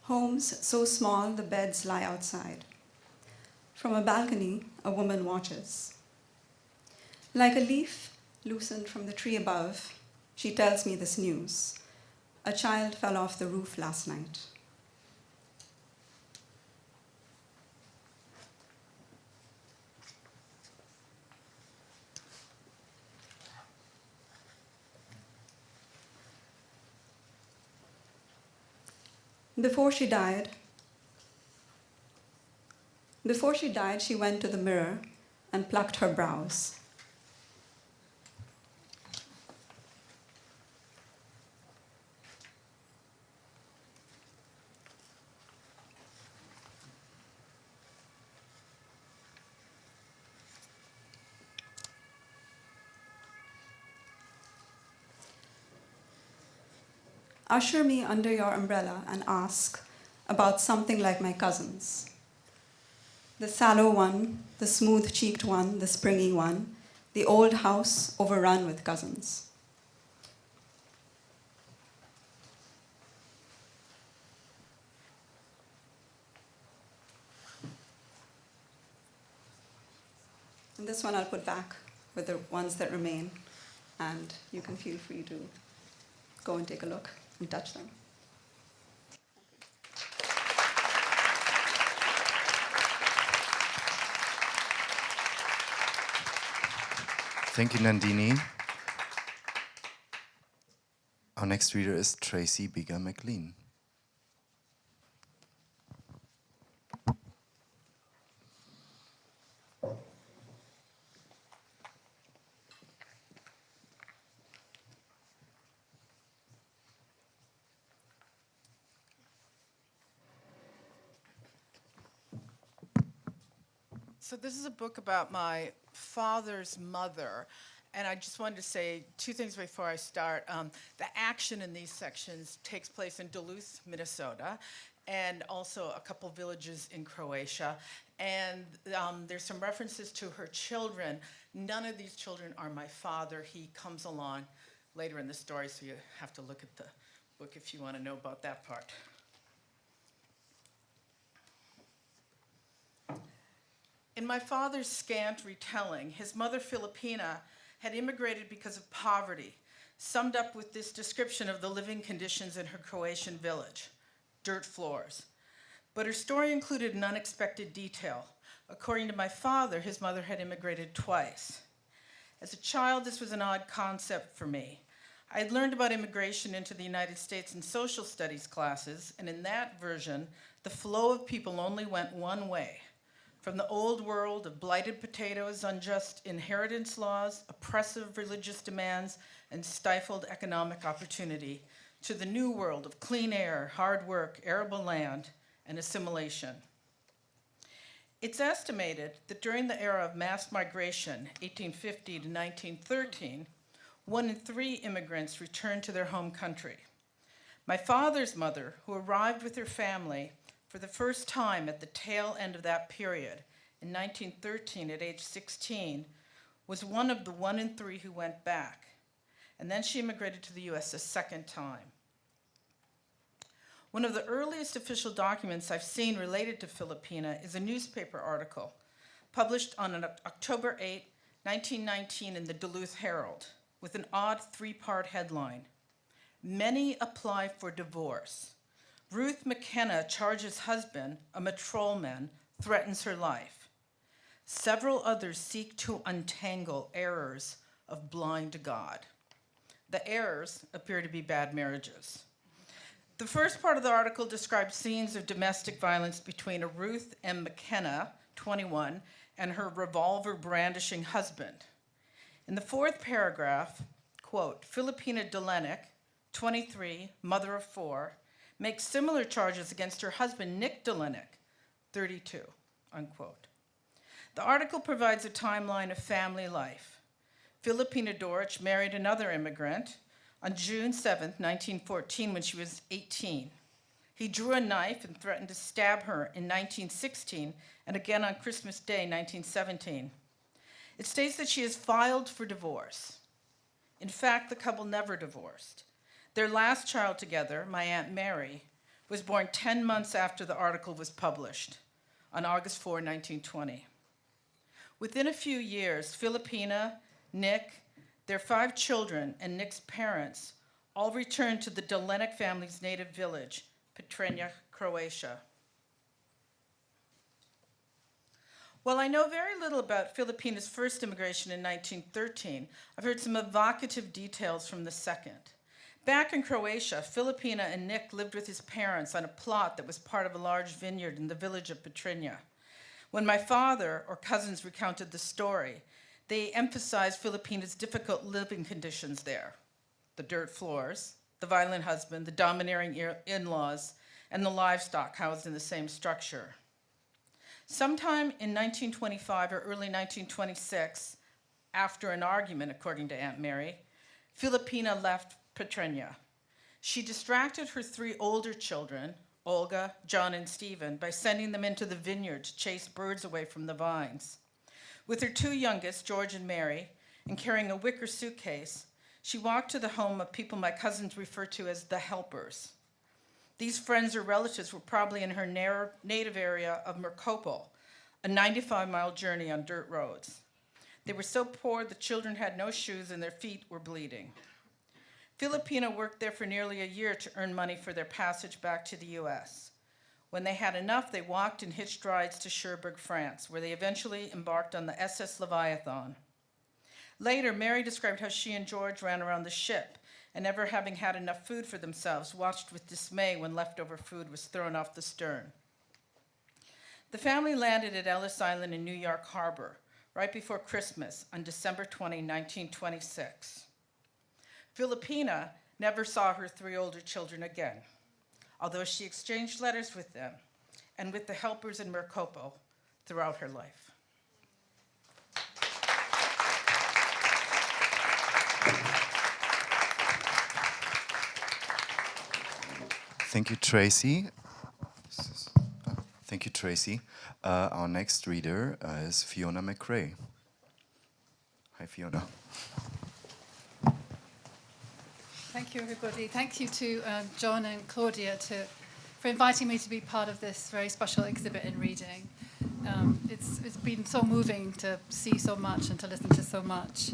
Homes so small the beds lie outside. From a balcony, a woman watches. Like a leaf loosened from the tree above, she tells me this news. A child fell off the roof last night. Before she died, she went to the mirror and plucked her brows. Usher me under your umbrella and ask about something like my cousins. The sallow one, the smooth-cheeked one, the springy one, the old house overrun with cousins. And this one I'll put back with the ones that remain, and you can feel free to go and take a look and touch them. Thank you, Nandini. Our next reader is Tracy Biga MacLean. So this is a book about my father's mother. And I just wanted to say two things before I start. The action in these sections takes place in Duluth, Minnesota, and also a couple villages in Croatia. And there's some references to her children. None of these children are my father. He comes along later in the story, so you have to look at the book if you want to know about that part. In my father's scant retelling, his mother, Filipina, had immigrated because of poverty, summed up with this description of the living conditions in her Croatian village: dirt floors. But her story included an unexpected detail. According to my father, his mother had immigrated twice. As a child, this was an odd concept for me. I had learned about immigration into the United States in social studies classes, and in that version, the flow of people only went one way: from the old world of blighted potatoes, unjust inheritance laws, oppressive religious demands, and stifled economic opportunity, to the new world of clean air, hard work, arable land, and assimilation. It's estimated that during the era of mass migration, 1850 to 1913, 1 in 3 immigrants returned to their home country. My father's mother, who arrived with her family for the first time at the tail end of that period, in 1913 at age 16, was one of the 1 in 3 who went back. And then she immigrated to the US a second time. One of the earliest official documents I've seen related to Filipina is a newspaper article published on October 8, 1919 in the Duluth Herald, with an odd 3-part headline: "Many apply for divorce. Ruth McKenna charges husband, a matrolman, threatens her life. Several others seek to untangle errors of blind God." The errors appear to be bad marriages. The first part of the article describes scenes of domestic violence between a Ruth M. McKenna, 21, and her revolver-brandishing husband. In the 4th paragraph, quote, "Filipina Delenic, 23, mother of 4, makes similar charges against her husband, Nick Delenic, 32, unquote." The article provides a timeline of family life. Filipina Dorich married another immigrant on June 7, 1914, when she was 18. He drew a knife and threatened to stab her in 1916 and again on Christmas Day, 1917. It states that she has filed for divorce. In fact, the couple never divorced. Their last child together, my Aunt Mary, was born 10 months after the article was published, on August 4, 1920. Within a few years, Filipina, Nick, their 5 children, and Nick's parents all returned to the Delenic family's native village, Petrinja, Croatia. While I know very little about Filipina's first immigration in 1913, I've heard some evocative details from the second. Back in Croatia, Filipina and Nick lived with his parents on a plot that was part of a large vineyard in the village of Petrinja. When my father or cousins recounted the story, they emphasized Filipina's difficult living conditions there: the dirt floors, the violent husband, the domineering in-laws, and the livestock housed in the same structure. Sometime in 1925 or early 1926, after an argument, according to Aunt Mary, Filipina left Petrinja. She distracted her 3 older children, Olga, John, and Stephen, by sending them into the vineyard to chase birds away from the vines. With her 2 youngest, George and Mary, and carrying a wicker suitcase, she walked to the home of people my cousins refer to as the helpers. These friends or relatives were probably in her native area of Merkopol, a 95-mile journey on dirt roads. They were so poor the children had no shoes and their feet were bleeding. Filipina worked there for nearly a year to earn money for their passage back to the US. When they had enough, they walked and hitched rides to Cherbourg, France, where they eventually embarked on the SS Leviathan. Later, Mary described how she and George ran around the ship and, never having had enough food for themselves, watched with dismay when leftover food was thrown off the stern. The family landed at Ellis Island in New York Harbor right before Christmas on December 20, 1926. Filipina never saw her 3 older children again, although she exchanged letters with them and with the helpers in Merkopol throughout her life. Thank you, Tracy. Thank you, Tracy. Our next reader is Fiona McCrae. Hi, Fiona. Thank you, everybody. Thank you to John and Claudia for inviting me to be part of this very special exhibit in reading. It's been so moving to see so much and to listen to so much.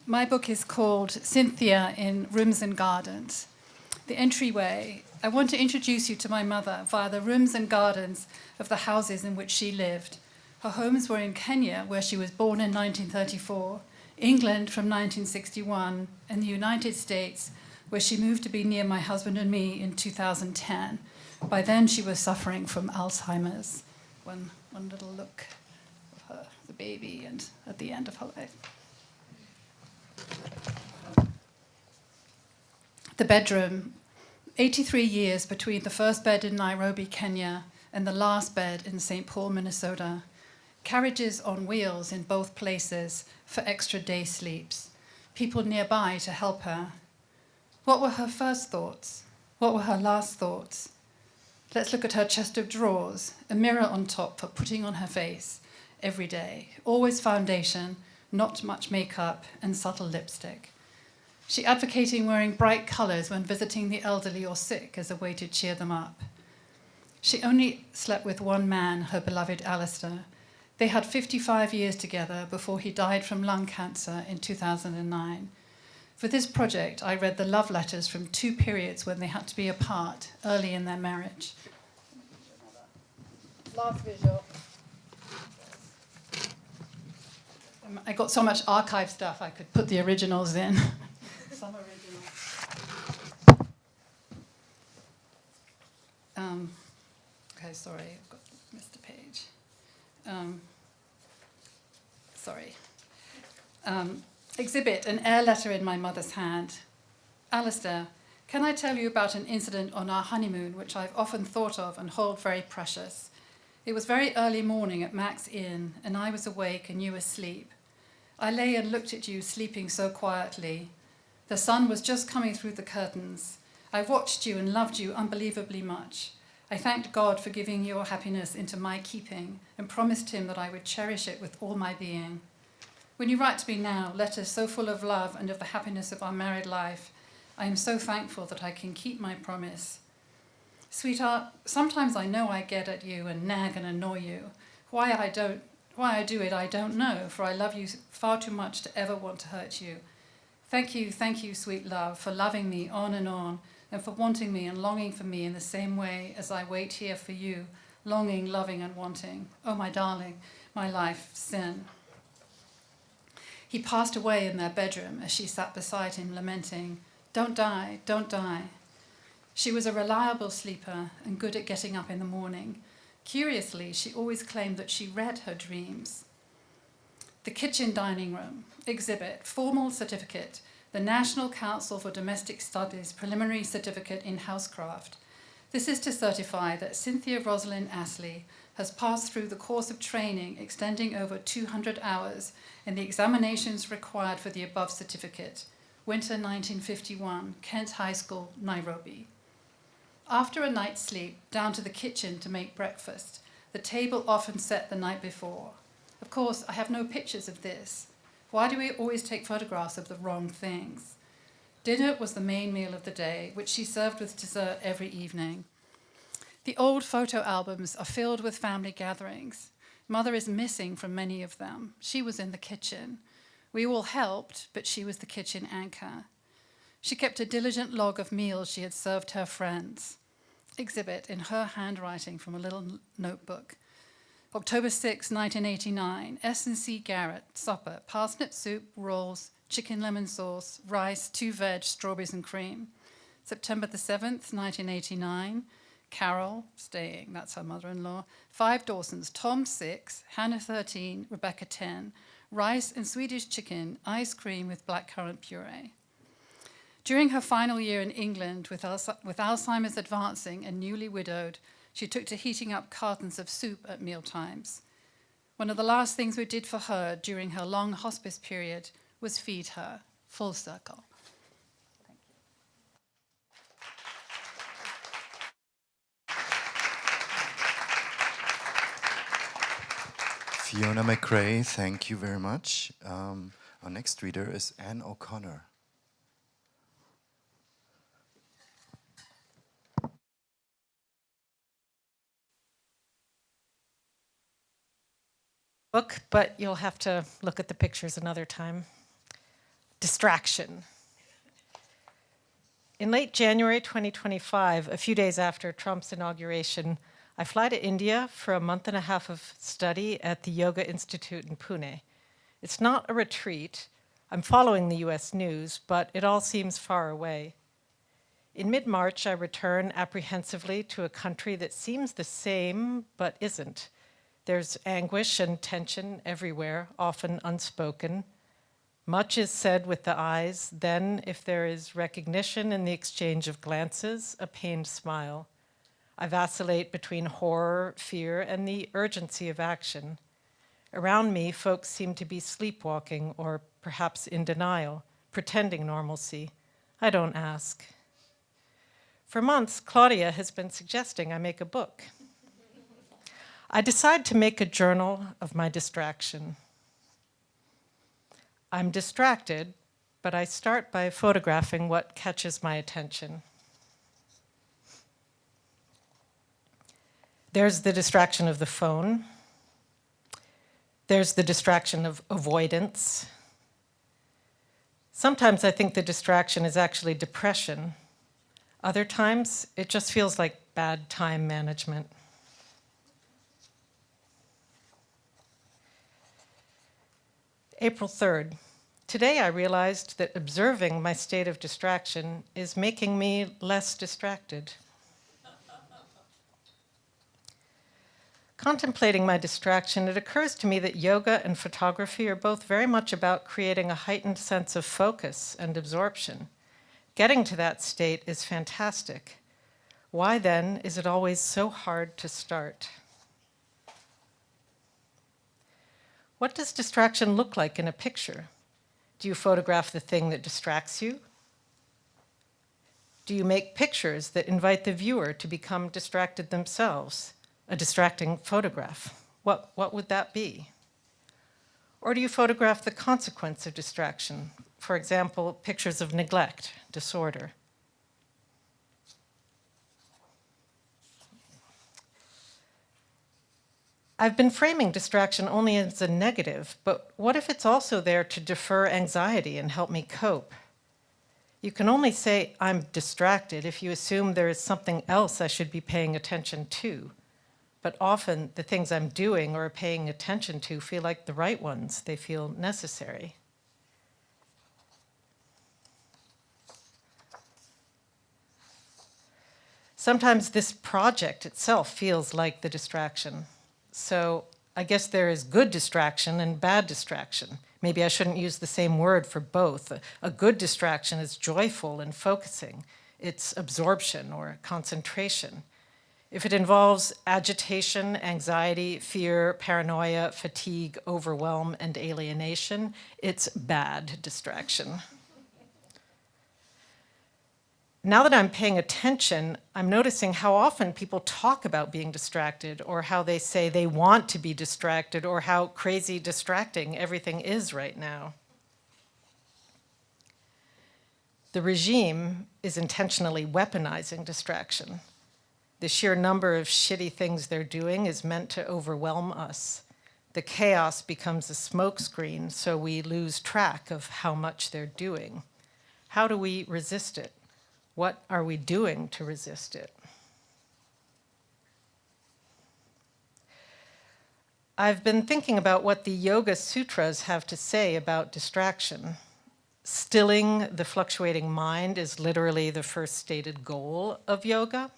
My book is called Cynthia in Rooms and Gardens. The entryway. I want to introduce you to my mother via the rooms and gardens of the houses in which she lived. Her homes were in Kenya, where she was born in 1934, England from 1961, and the United States, where she moved to be near my husband and me in 2010. By then, she was suffering from Alzheimer's. One little look of her, the baby, and at the end of her life. The bedroom, 83 years between the first bed in Nairobi, Kenya, and the last bed in St. Paul, Minnesota. Carriages on wheels in both places for extra day sleeps. People nearby to help her. What were her first thoughts? What were her last thoughts? Let's look at her chest of drawers, a mirror on top for putting on her face every day. Always foundation, not much makeup, and subtle lipstick. She advocating wearing bright colours when visiting the elderly or sick as a way to cheer them up. She only slept with one man, her beloved Alistair. They had 55 years together before he died from lung cancer in 2009. For this project, I read the love letters from 2 periods when they had to be apart early in their marriage. Last visual. I got so much archive stuff, I could put the originals in. Some originals. Okay, sorry, I've missed a page. Exhibit, an air letter in my mother's hand. Alistair, can I tell you about an incident on our honeymoon which I've often thought of and hold very precious? It was very early morning at Mac's Inn, and I was awake and you asleep. I lay and looked at you sleeping so quietly. The sun was just coming through the curtains. I watched you and loved you unbelievably much. I thanked God for giving your happiness into my keeping and promised him that I would cherish it with all my being. When you write to me now, letters so full of love and of the happiness of our married life, I am so thankful that I can keep my promise. Sweetheart, sometimes I know I get at you and nag and annoy you. Why I do it, I don't know, for I love you far too much to ever want to hurt you. Thank you, sweet love, for loving me on, and for wanting me and longing for me in the same way as I wait here for you, longing, loving, and wanting. Oh, my darling, my life, sin. He passed away in their bedroom as she sat beside him, lamenting, "Don't die, don't die." She was a reliable sleeper and good at getting up in the morning. Curiously, she always claimed that she read her dreams. The kitchen dining room. Exhibit, formal certificate, the National Council for Domestic Studies Preliminary Certificate in Housecraft. This is to certify that Cynthia Rosalind Astley has passed through the course of training extending over 200 hours in the examinations required for the above certificate. Winter 1951, Kent High School, Nairobi. After a night's sleep, down to the kitchen to make breakfast, the table often set the night before. Of course, I have no pictures of this. Why do we always take photographs of the wrong things? Dinner was the main meal of the day, which she served with dessert every evening. The old photo albums are filled with family gatherings. Mother is missing from many of them. She was in the kitchen. We all helped, but she was the kitchen anchor. She kept a diligent log of meals she had served her friends. Exhibit in her handwriting from a little notebook. October 6, 1989, S&C Garrett, supper, parsnip soup, rolls, chicken lemon sauce, rice, 2 veg, strawberries and cream. September the 7th, 1989, Carol, staying, that's her mother-in-law, 5 Dawsons, Tom 6, Hannah 13, Rebecca 10, rice and Swedish chicken, ice cream with blackcurrant puree. During her final year in England, with Alzheimer's advancing and newly widowed, she took to heating up cartons of soup at mealtimes. One of the last things we did for her during her long hospice period was feed her, full circle. Thank you. Fiona McCrae, thank you very much. Our next reader is Anne O'Connor. Book, but you'll have to look at the pictures another time. Distraction. In late January 2025, a few days after Trump's inauguration, I fly to India for a month and a half of study at the Yoga Institute in Pune. It's not a retreat. I'm following the US news, but it all seems far away. In mid-March, I return apprehensively to a country that seems the same, but isn't. There's anguish and tension everywhere, often unspoken. Much is said with the eyes, then, if there is recognition in the exchange of glances, a pained smile. I vacillate between horror, fear, and the urgency of action. Around me, folks seem to be sleepwalking or perhaps in denial, pretending normalcy. I don't ask. For months, Claudia has been suggesting I make a book. I decide to make a journal of my distraction. I'm distracted, but I start by photographing what catches my attention. There's the distraction of the phone. There's the distraction of avoidance. Sometimes I think the distraction is actually depression. Other times, it just feels like bad time management. April 3rd. Today I realized that observing my state of distraction is making me less distracted. Contemplating my distraction, it occurs to me that yoga and photography are both very much about creating a heightened sense of focus and absorption. Getting to that state is fantastic. Why then is it always so hard to start? What does distraction look like in a picture? Do you photograph the thing that distracts you? Do you make pictures that invite the viewer to become distracted themselves? A distracting photograph. What would that be? Or do you photograph the consequence of distraction? For example, pictures of neglect, disorder. I've been framing distraction only as a negative, but what if it's also there to defer anxiety and help me cope? You can only say I'm distracted if you assume there is something else I should be paying attention to. But often the things I'm doing or paying attention to feel like the right ones. They feel necessary. Sometimes this project itself feels like the distraction. So I guess there is good distraction and bad distraction. Maybe I shouldn't use the same word for both. A good distraction is joyful and focusing. It's absorption or concentration. If it involves agitation, anxiety, fear, paranoia, fatigue, overwhelm, and alienation, it's bad distraction. Now that I'm paying attention, I'm noticing how often people talk about being distracted, or how they say they want to be distracted, or how crazy distracting everything is right now. The regime is intentionally weaponizing distraction. The sheer number of shitty things they're doing is meant to overwhelm us. The chaos becomes a smokescreen, so we lose track of how much they're doing. How do we resist it? What are we doing to resist it? I've been thinking about what the Yoga Sutras have to say about distraction. Stilling the fluctuating mind is literally the first stated goal of yoga,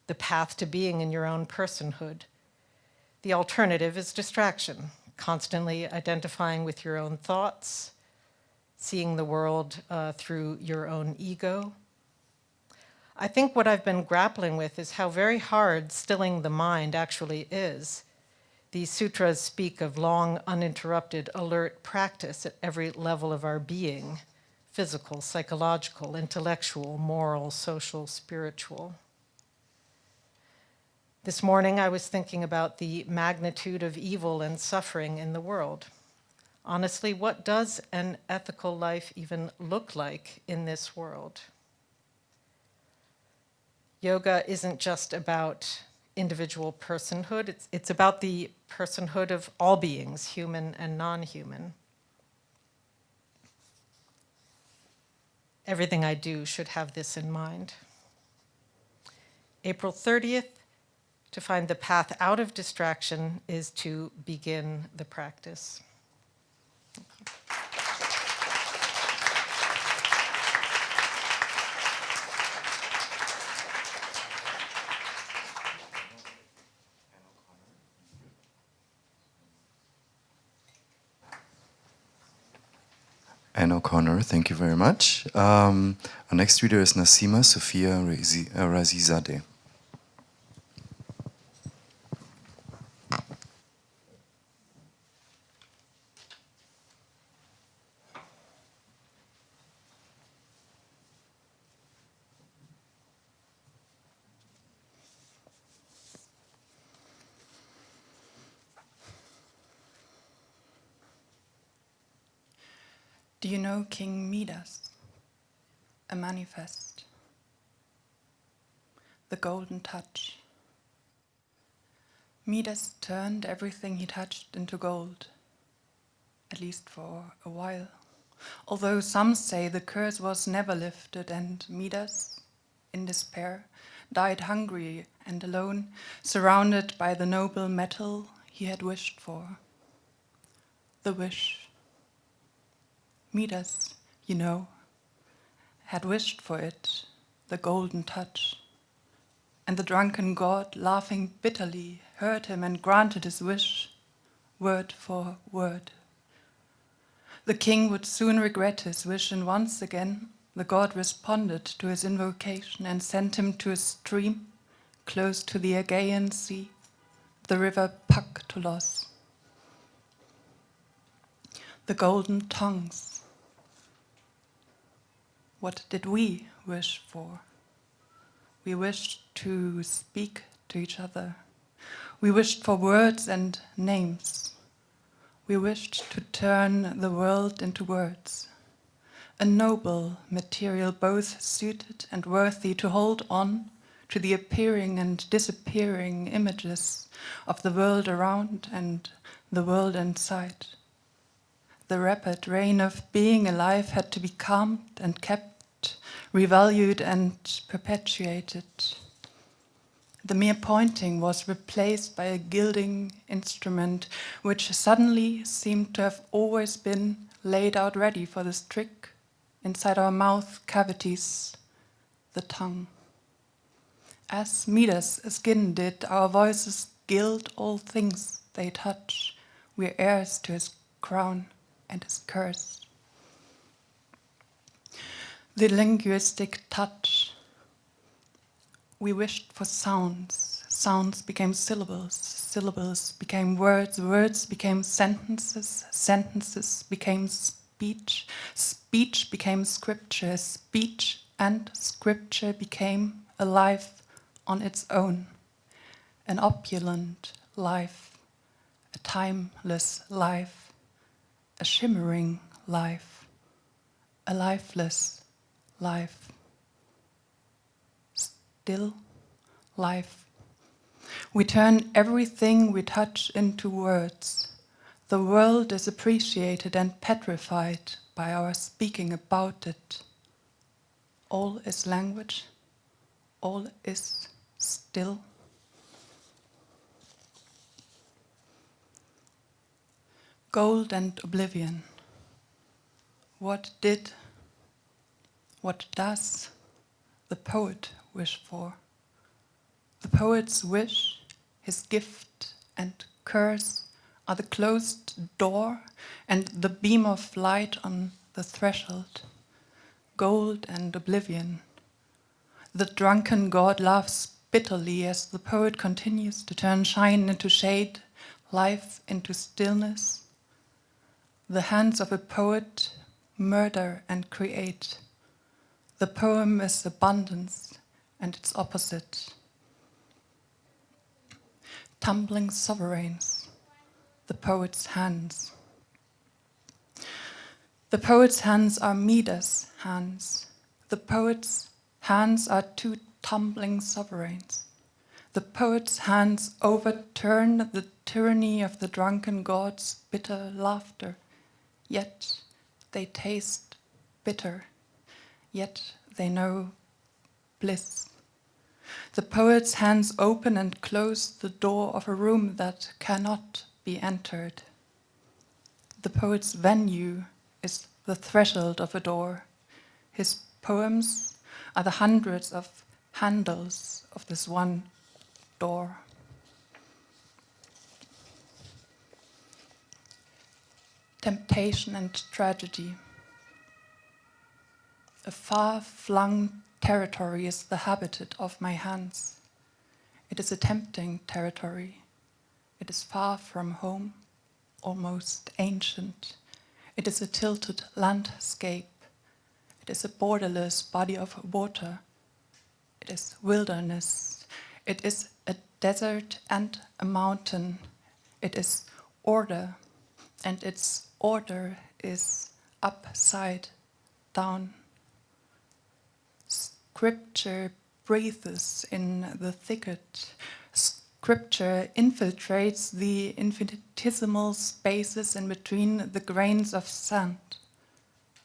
the path to being in your own personhood. The alternative is distraction, constantly identifying with your own thoughts, seeing the world through your own ego. I think what I've been grappling with is how very hard stilling the mind actually is. These sutras speak of long, uninterrupted, alert practice at every level of our being: physical, psychological, intellectual, moral, social, spiritual. This morning I was thinking about the magnitude of evil and suffering in the world. Honestly, what does an ethical life even look like in this world? Yoga isn't just about individual personhood, it's about the personhood of all beings, human and non-human. Everything I do should have this in mind. April 30th, to find the path out of distraction is to begin the practice. Anne O'Connor, thank you very much. Our next reader is Nasima Sophia Razizadeh. Do you know King Midas? A manifest. The golden touch. Midas turned everything he touched into gold, at least for a while. Although some say the curse was never lifted and Midas, in despair, died hungry and alone, surrounded by the noble metal he had wished for. The wish. Midas, you know, had wished for it, the golden touch. And the drunken god, laughing bitterly, heard him and granted his wish, word for word. The king would soon regret his wish, and once again the god responded to his invocation and sent him to a stream close to the Aegean Sea, the river Paktolos. The golden tongues. What did we wish for? We wished to speak to each other. We wished for words and names. We wished to turn the world into words. A noble material both suited and worthy to hold on to the appearing and disappearing images of the world around and the world inside. The rapid reign of being alive had to be calmed and kept, revalued and perpetuated. The mere pointing was replaced by a gilding instrument which suddenly seemed to have always been laid out ready for this trick inside our mouth cavities, the tongue. As Midas' skin did, our voices gild all things they touch. We're heirs to his crown and his curse. The linguistic touch. We wished for sounds. Sounds became syllables. Syllables became words. Words became sentences. Sentences became speech. Speech became scripture. Speech and scripture became a life on its own. An opulent life. A timeless life. A shimmering life, a lifeless life, still life. We turn everything we touch into words. The world is appreciated and petrified by our speaking about it. All is language, all is still. Gold and oblivion. What does the poet wish for? The poet's wish, his gift and curse are the closed door and the beam of light on the threshold. Gold and oblivion. The drunken god laughs bitterly as the poet continues to turn shine into shade, life into stillness. The hands of a poet murder and create. The poem is abundance and its opposite. tumbling sovereigns, the poet's hands. The poet's hands are Midas' hands. The poet's hands are two tumbling sovereigns. The poet's hands overturn the tyranny of the drunken god's bitter laughter, yet they taste bitter, yet they know bliss. The poet's hands open and close the door of a room that cannot be entered. The poet's venue is the threshold of a door. His poems are the hundreds of handles of this one door. Temptation and tragedy. A far-flung territory is the habitat of my hands. It is a tempting territory. It is far from home, almost ancient. It is a tilted landscape. It is a borderless body of water. It is wilderness. It is a desert and a mountain. It is order, and its order is upside down. Scripture breathes in the thicket. Scripture infiltrates the infinitesimal spaces in between the grains of sand.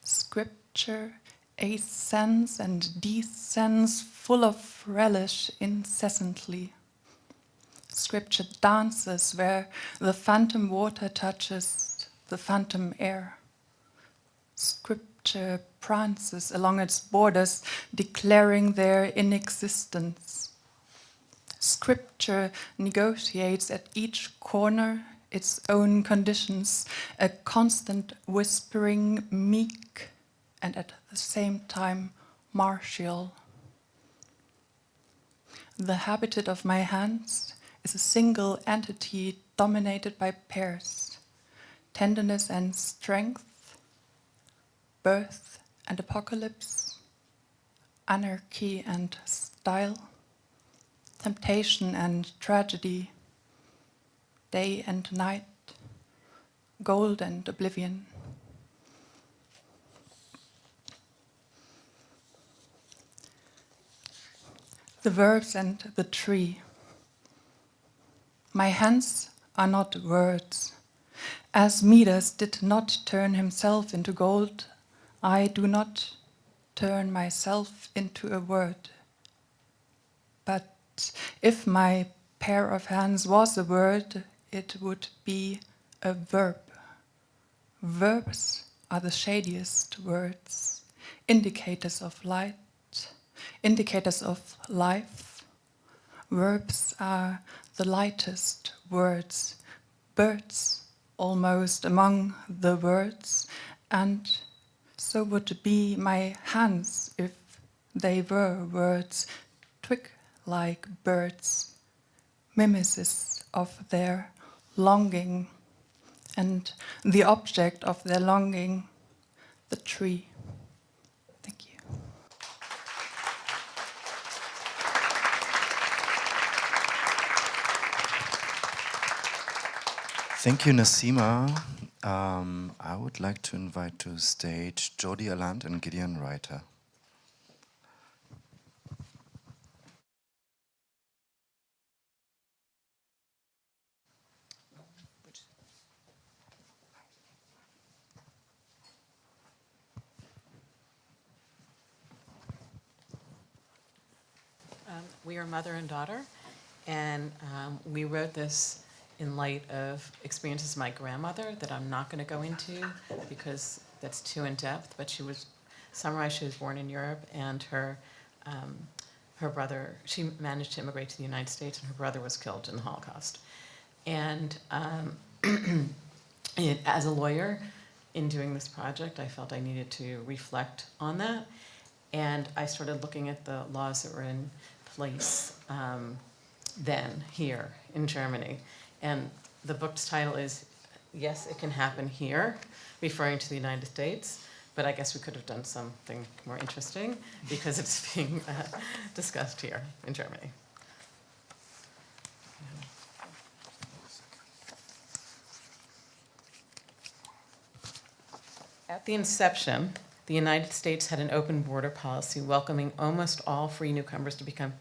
Scripture ascends and descends full of relish incessantly. Scripture dances where the phantom water touches the phantom air. Scripture prances along its borders, declaring their inexistence. Scripture negotiates at each corner its own conditions, a constant whispering, meek, and at the same time martial. The habitat of my hands is a single entity dominated by pairs, tenderness and strength, birth and apocalypse, anarchy and style, temptation and tragedy, day and night, gold and oblivion. The verbs and the tree. My hands are not words. As Midas did not turn himself into gold, I do not turn myself into a word. But if my pair of hands was a word, it would be a verb. Verbs are the shadiest words, indicators of light, indicators of life. Verbs are the lightest words, birds almost among the words, and so would be my hands if they were words, twig-like birds, mimesis of their longing, and the object of their longing, the tree. Thank you. Thank you, Nasima. I would like to invite to stage Jody, Ellant, and Gideon Reiter. We are mother and daughter, and we wrote this in light of experiences of my grandmother that I'm not going to go into because that's too in-depth, but she was born in Europe, and her brother, she managed to immigrate to the United States, and her brother was killed in the Holocaust. And as a lawyer, in doing this project, I felt I needed to reflect on that, and I started looking at the laws that were in place then here in Germany. And the book's title is, Yes, It Can Happen Here, referring to the United States, but I guess we could have done something more interesting because it's being discussed here in Germany. At the inception, the United States had an open border policy welcoming almost all free newcomers to become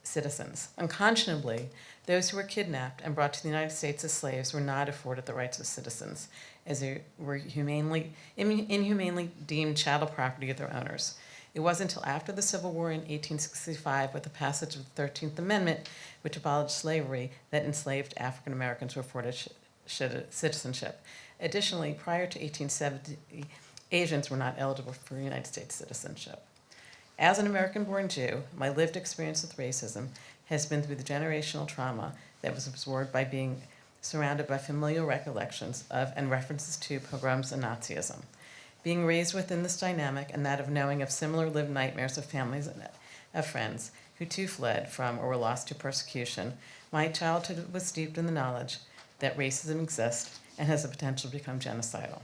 citizens. Unconscionably, those who were kidnapped and brought to the United States as slaves were not afforded the rights of citizens, as they were inhumanely deemed chattel property of their owners. It wasn't until after the Civil War in 1865, with the passage of the 13th Amendment, which abolished slavery, that enslaved African Americans were afforded citizenship. Additionally, prior to 1870, Asians were not eligible for United States citizenship. As an American-born Jew, my lived experience with racism has been through the generational trauma that was absorbed by being surrounded by familial recollections of and references to pogroms and Nazism. Being raised within this dynamic and that of knowing of similar lived nightmares of families and of friends who too fled from or were lost to persecution, my childhood was steeped in the knowledge that racism exists and has the potential to become genocidal.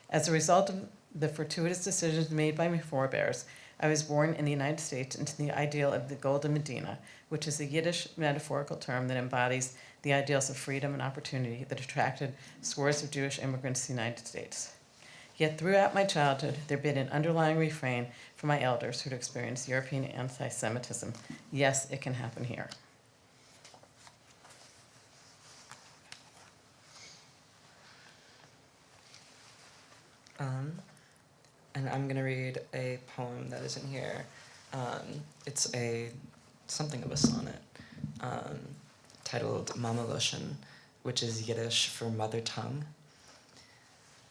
As a result of the fortuitous decisions made by my forebears, I was born in the United States into the ideal of the Golden Medina, which is a Yiddish metaphorical term that embodies the ideals of freedom and opportunity that attracted scores of Jewish immigrants to the United States. Yet throughout my childhood, there had been an underlying refrain from my elders who'd experienced European anti-Semitism. Yes, it can happen here. And I'm going to read a poem that is in here. It's something of a sonnet titled Mama Loshen, which is Yiddish for mother tongue.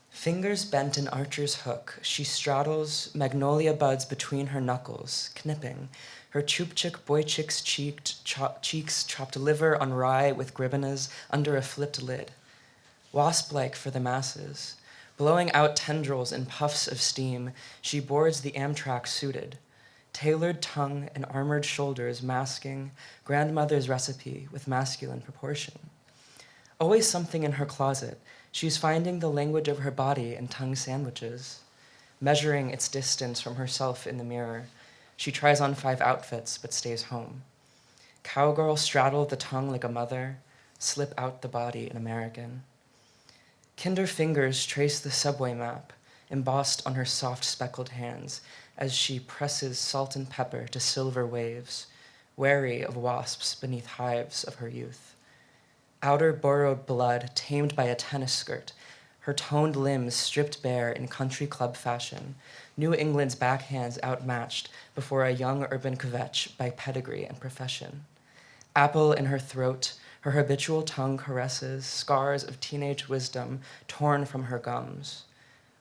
Fingers bent in archer's hook, she straddles magnolia buds between her knuckles, knipping, her chupchik boychik's cheeks chopped liver on rye with gribinas under a flipped lid. Wasp-like for the masses. Blowing out tendrils in puffs of steam, she boards the Amtrak suited, tailored tongue and armored shoulders masking grandmother's recipe with masculine proportion. Always something in her closet, she's finding the language of her body in tongue sandwiches, measuring its distance from herself in the mirror. She tries on 5 outfits but stays home. Cowgirl straddle the tongue like a mother, slip out the body an American. Kinder fingers trace the subway map, embossed on her soft speckled hands, as she presses salt and pepper to silver waves, wary of wasps beneath hives of her youth. Outer borrowed blood tamed by a tennis skirt, her toned limbs stripped bare in country club fashion, New England's backhands outmatched before a young urban kvetch by pedigree and profession. Apple in her throat, her habitual tongue caresses scars of teenage wisdom torn from her gums,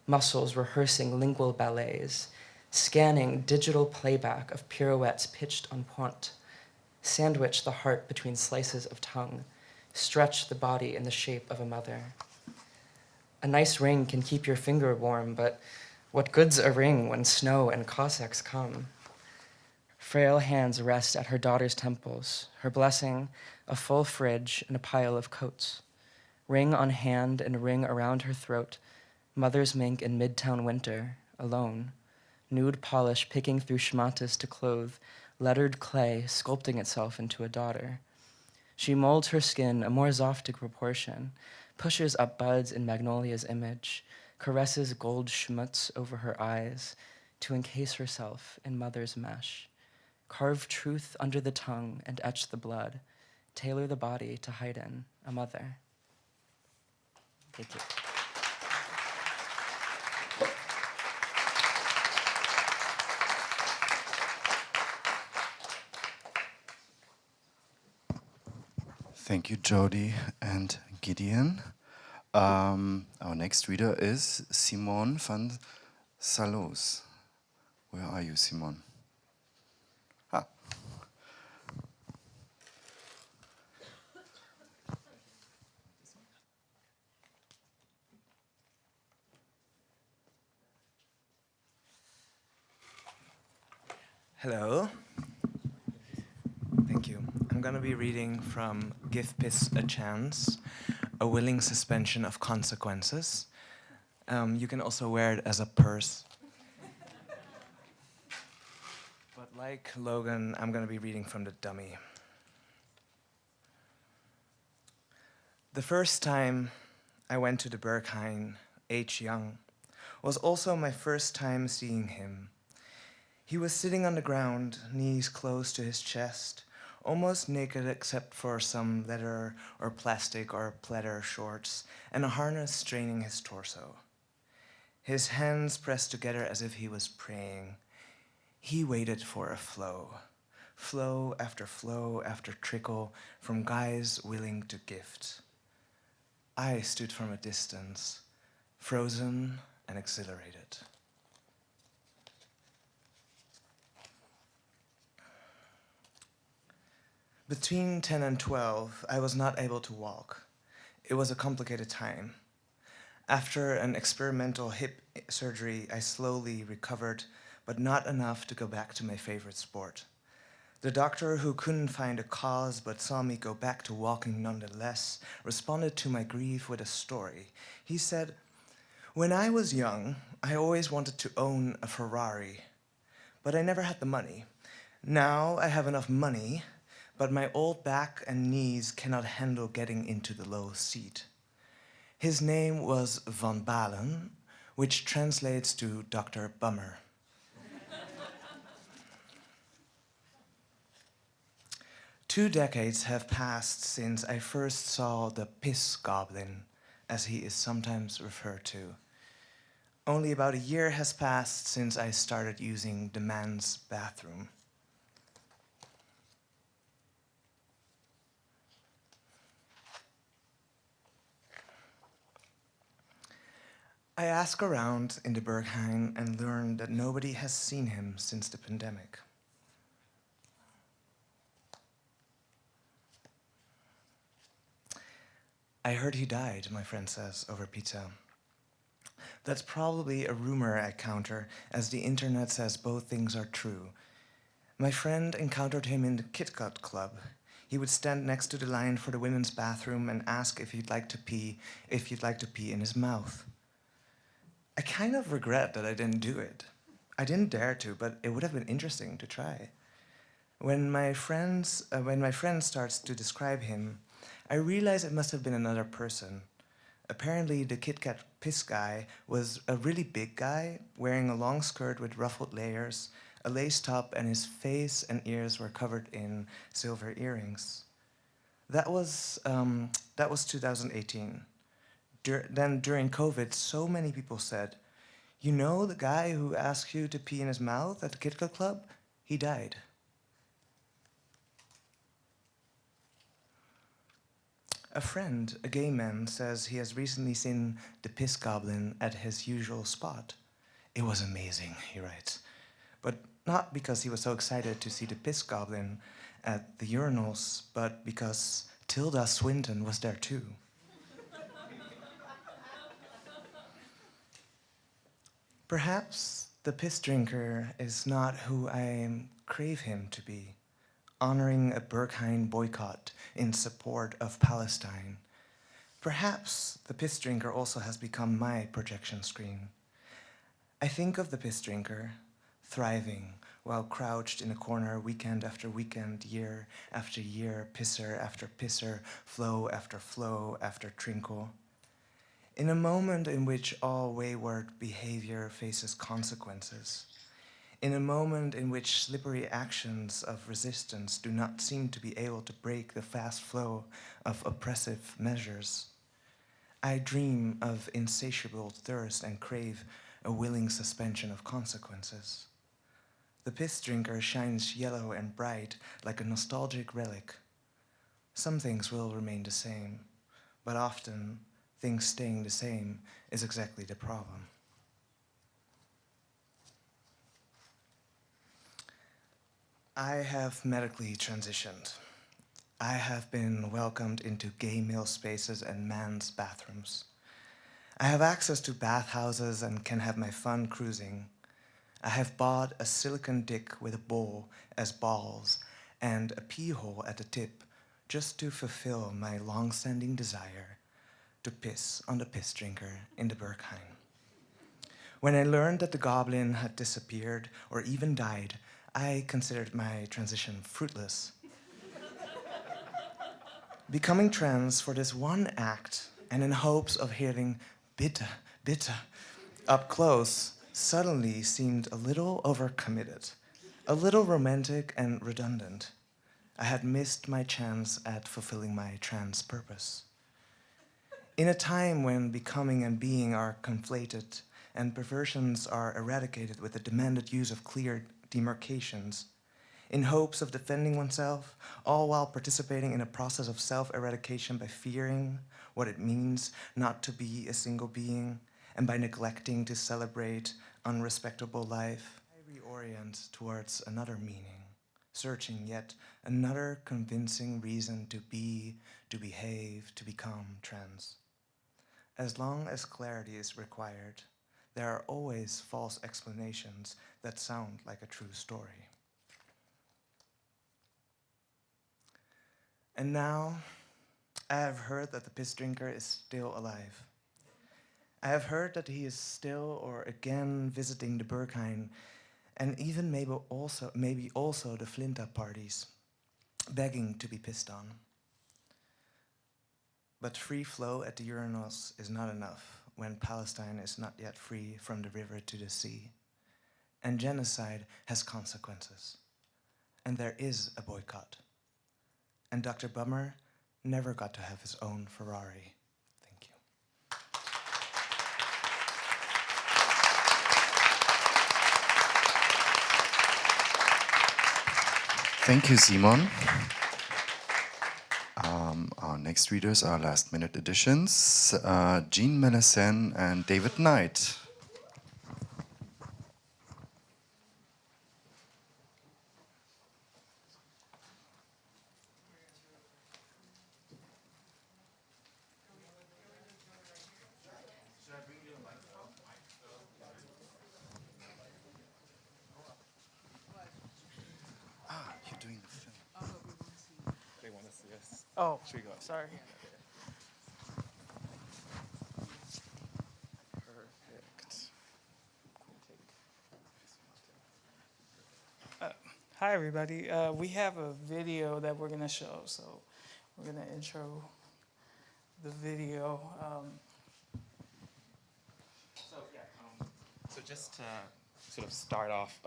muscles rehearsing lingual ballets, scanning digital playback of pirouettes pitched on pointe, sandwich the heart between slices of tongue, stretch the body in the shape of a mother. A nice ring can keep your finger warm, but what good's a ring when snow and Cossacks come? Frail hands rest at her daughter's temples, her blessing, a full fridge and a pile of coats. Ring on hand and ring around her throat, mother's mink in midtown winter, alone. Nude polish picking through schmatas to clothe, lettered clay sculpting itself into a daughter. She molds her skin a more zoftig proportion, pushes up buds in Magnolia's image, caresses gold schmutz over her eyes to encase herself in mother's mesh. Carve truth under the tongue and etch the blood. Tailor the body to hide in a mother. Thank you. Thank you, Jody and Gideon. Our next reader is Simone van Saarloos. Where are you, Simone? Hello. Thank you. I'm going to be reading from Give Peace a Chance, A Willing Suspension of Consequences. You can also wear it as a purse. But like Logan, I'm going to be reading from the dummy. The first time I went to the Berghain, age young, was also my first time seeing him. He was sitting on the ground, knees close to his chest, almost naked except for some leather or plastic or pleather shorts, and a harness straining his torso. His hands pressed together as if he was praying. He waited for a flow after trickle from guys willing to gift. I stood from a distance, frozen and exhilarated. Between 10 and 12, I was not able to walk. It was a complicated time. After an experimental hip surgery, I slowly recovered, but not enough to go back to my favorite sport. The doctor, who couldn't find a cause but saw me go back to walking nonetheless, responded to my grief with a story. He said, "When I was young, I always wanted to own a Ferrari, but I never had the money. Now I have enough money, but my old back and knees cannot handle getting into the low seat." His name was Van Balen, which translates to Dr. Bummer. Two decades have passed since I first saw the piss goblin, as he is sometimes referred to. Only about a year has passed since I started using the man's bathroom. I ask around in the Berghain and learn that nobody has seen him since the pandemic. I heard he died, my friend says, over pizza. That's probably a rumor I counter, as the internet says both things are true. My friend encountered him in the Kit Kat Club. He would stand next to the line for the women's bathroom and ask if you'd like to pee in his mouth. I kind of regret that I didn't do it. I didn't dare to, but it would have been interesting to try. When my friend starts to describe him, I realize it must have been another person. Apparently, the Kit Kat piss guy was a really big guy, wearing a long skirt with ruffled layers, a lace top, and his face and ears were covered in silver earrings. That was 2018. Then during COVID, so many people said, "You know the guy who asked you to pee in his mouth at the Kit Kat Club? He died." A friend, a gay man, says he has recently seen the piss goblin at his usual spot. "It was amazing," he writes, but not because he was so excited to see the piss goblin at the urinals, but because Tilda Swinton was there too. Perhaps the piss drinker is not who I crave him to be, honoring a Berghain boycott in support of Palestine. Perhaps the piss drinker also has become my projection screen. I think of the piss drinker thriving while crouched in a corner weekend after weekend, year after year, pisser after pisser, flow after trinkle. In a moment in which all wayward behavior faces consequences, in a moment in which slippery actions of resistance do not seem to be able to break the fast flow of oppressive measures, I dream of insatiable thirst and crave a willing suspension of consequences. The piss drinker shines yellow and bright like a nostalgic relic. Some things will remain the same, but often things staying the same is exactly the problem. I have medically transitioned. I have been welcomed into gay male spaces and men's bathrooms. I have access to bathhouses and can have my fun cruising. I have bought a silicone dick with a bowl as balls and a pee hole at the tip just to fulfill my long-standing desire to piss on the piss drinker in the Berghain. When I learned that the goblin had disappeared or even died, I considered my transition fruitless. Becoming trans for this one act and in hopes of hearing bitte, bitte, up close, suddenly seemed a little overcommitted, a little romantic and redundant. I had missed my chance at fulfilling my trans purpose. In a time when becoming and being are conflated and perversions are eradicated with the demanded use of clear demarcations, in hopes of defending oneself, all while participating in a process of self-eradication by fearing what it means not to be a single being, and by neglecting to celebrate unrespectable life, I reorient towards another meaning, searching yet another convincing reason to be, to behave, to become trans. As long as clarity is required, there are always false explanations that sound like a true story. And now, I have heard that the piss drinker is still alive. I have heard that he is still or again visiting the Berghain, and even maybe also the Flinta parties, begging to be pissed on. But free flow at the urinals is not enough when Palestine is not yet free from the river to the sea. And genocide has consequences. And there is a boycott. And Dr. Bummer never got to have his own Ferrari. Thank you. Thank you, Simon. Our next readers are last-minute additions, Jean Menessen and David Knight. You're doing the film. They want to see us. Oh, should we go? Sorry. Perfect. Hi, everybody. We have a video that we're going to show, so we're going to intro the video. So just to sort of start off,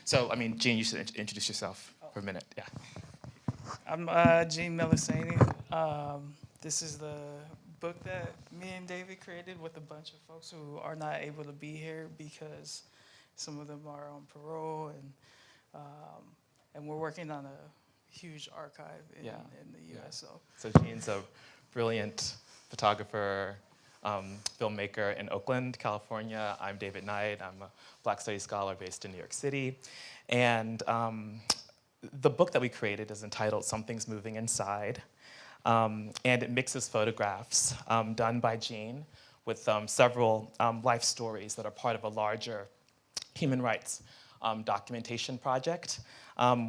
Jean, you should introduce yourself for a minute. Yeah. I'm Jean Melisani. This is the book that me and David created with a bunch of folks who are not able to be here because some of them are on parole, and we're working on a huge archive in the U.S. So Jean's a brilliant photographer, filmmaker in Oakland, California. I'm David Knight. I'm a Black Studies scholar based in New York City. And the book that we created is entitled Something's Moving Inside. And it mixes photographs done by Jean with several life stories that are part of a larger human rights documentation project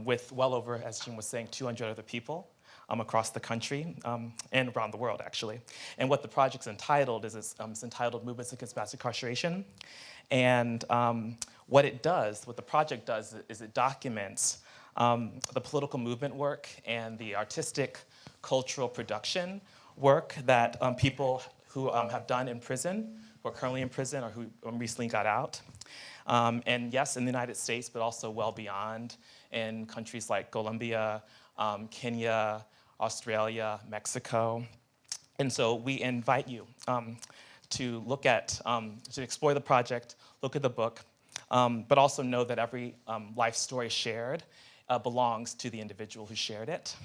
with well over, as Jean was saying, 200 other people across the country and around the world, actually. And what the project's entitled is it's entitled Movements Against Mass Incarceration. And what the project does is it documents the political movement work and the artistic, cultural production work that people who have done in prison, who are currently in prison or who recently got out. And yes, in the United States, but also well beyond in countries like Colombia, Kenya, Australia, Mexico. And so we invite you to look at, to explore the project, look at the book, but also know that every life story shared belongs to the individual who shared it.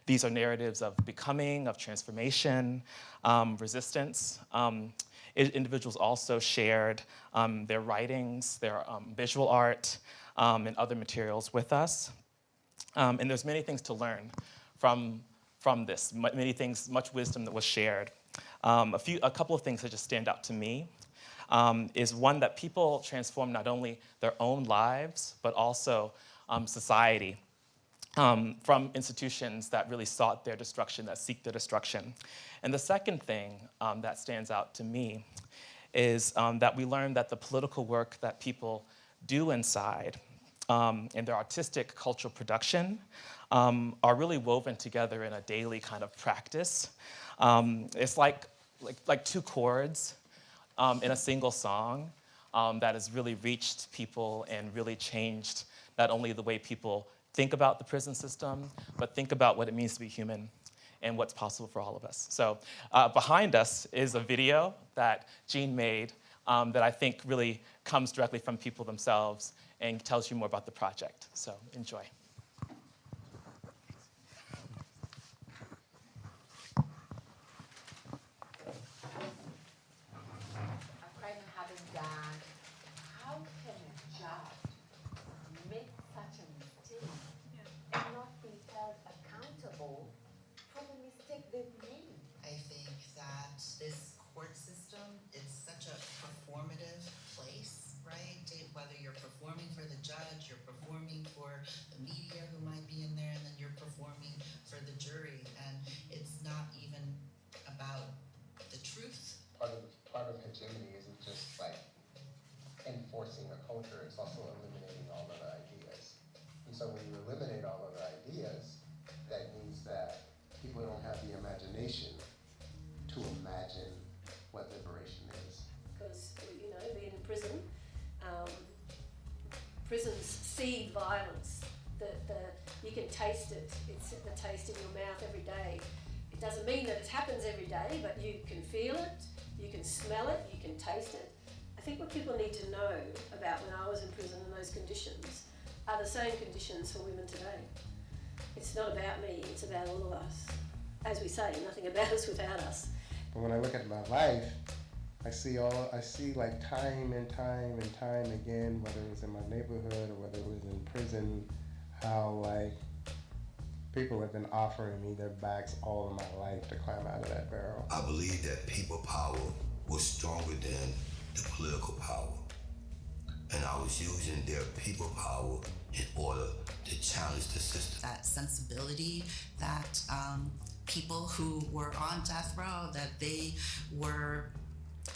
These are narratives of becoming, of transformation, resistance. Individuals also shared their writings, their visual art, and other materials with us. And there's many things to learn from this, many things, much wisdom that was shared. A couple of things that just stand out to me is one, that people transform not only their own lives, but also society from institutions that really sought their destruction, that seek their destruction. And the second thing that stands out to me is that we learn that the political work that people do inside and their artistic cultural production are really woven together in a daily kind of practice. It's like two chords in a single song that has really reached people and really changed not only the way people think about the prison system, but think about what it means to be human and what's possible for all of us. So behind us is a video that Jean made that I think really comes directly from people themselves and tells you more about the project. So enjoy. This court system is such a performative place, right? Whether you're performing for the judge, you're performing for the media who might be in there, and then you're performing for the jury. And it's not even about the truth. Part of hegemony isn't just like enforcing a culture, it's also eliminating all other ideas. And so when you eliminate all other ideas, that means that people don't have the imagination to imagine what liberation is. Because, you know, being in prison, prisons seed violence. You can taste it. It's the taste in your mouth every day. It doesn't mean that it happens every day, but you can feel it, you can smell it, you can taste it. I think what people need to know about when I was in prison and those conditions are the same conditions for women today. It's not about me, it's about all of us. As we say, nothing about us without us. But when I look at my life, I see like time and time again, whether it was in my neighborhood or whether it was in prison, how like people have been offering me their backs all of my life to climb out of that barrel. I believe that people power was stronger than the political power. And I was using their people power in order to challenge the system. That sensibility that people who were on death row, that they were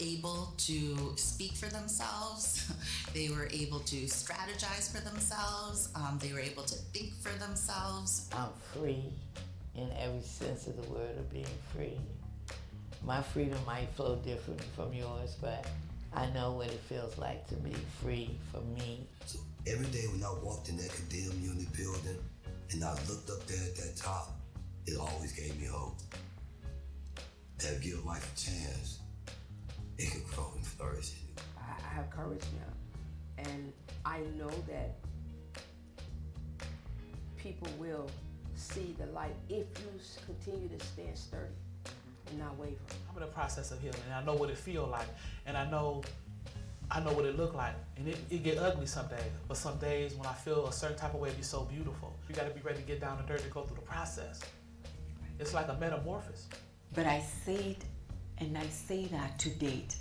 able to speak for themselves, they were able to strategize for themselves, they were able to think for themselves. I'm free in every sense of the word of being free. My freedom might flow different from yours, but I know what it feels like to be free for me. So every day when I walked in that condemned unit building and I looked up there at that top, it always gave me hope. That give life a chance, it can grow and flourish. I have courage now, and I know that people will see the light if you continue to stand sturdy and not waver. I'm in the process of healing, and I know what it feels like, and I know what it look like, and it get ugly some days, but some days when I feel a certain type of way, it be so beautiful. You gotta be ready to get down to dirt to go through the process. It's like a metamorphosis. But I say it, and I say that to date,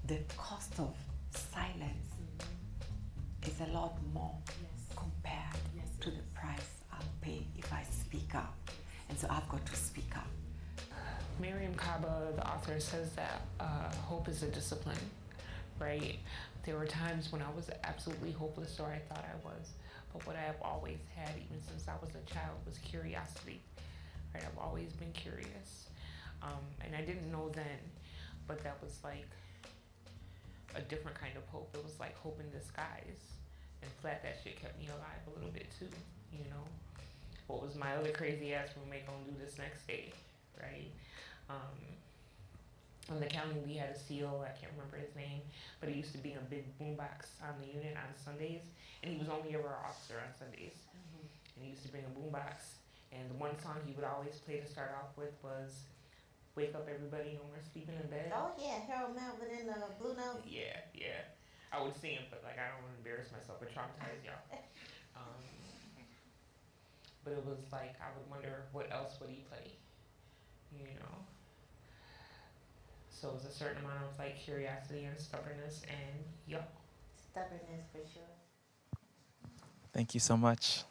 the cost of silence is a lot more compared to the price I'll pay if I speak up. And so I've got to speak up. Miriam Kaba, the author, says that hope is a discipline, right? There were times when I was absolutely hopeless, or I thought I was. But what I've always had, even since I was a child, was curiosity, right? I've always been curious. And I didn't know then, but that was like a different kind of hope. It was like hope in disguise. And flat, that shit kept me alive a little bit too, you know? What was my other crazy ass roommate gonna do this next day, right? On the county, we had a seal, I can't remember his name, but he used to be in a big boombox on the unit on Sundays, and he was only ever our officer on Sundays. And he used to bring a boombox, and the one song he would always play to start off with was Wake Up Everybody, No More Sleeping in Bed. Oh yeah, Harold Melvin in the Blue Note. Yeah. I would sing it, but like I don't want to embarrass myself or traumatize y'all. But it was like, I would wonder what else would he play, you know? So it was a certain amount of like curiosity and stubbornness and yup. Stubbornness for sure. Thank you so much.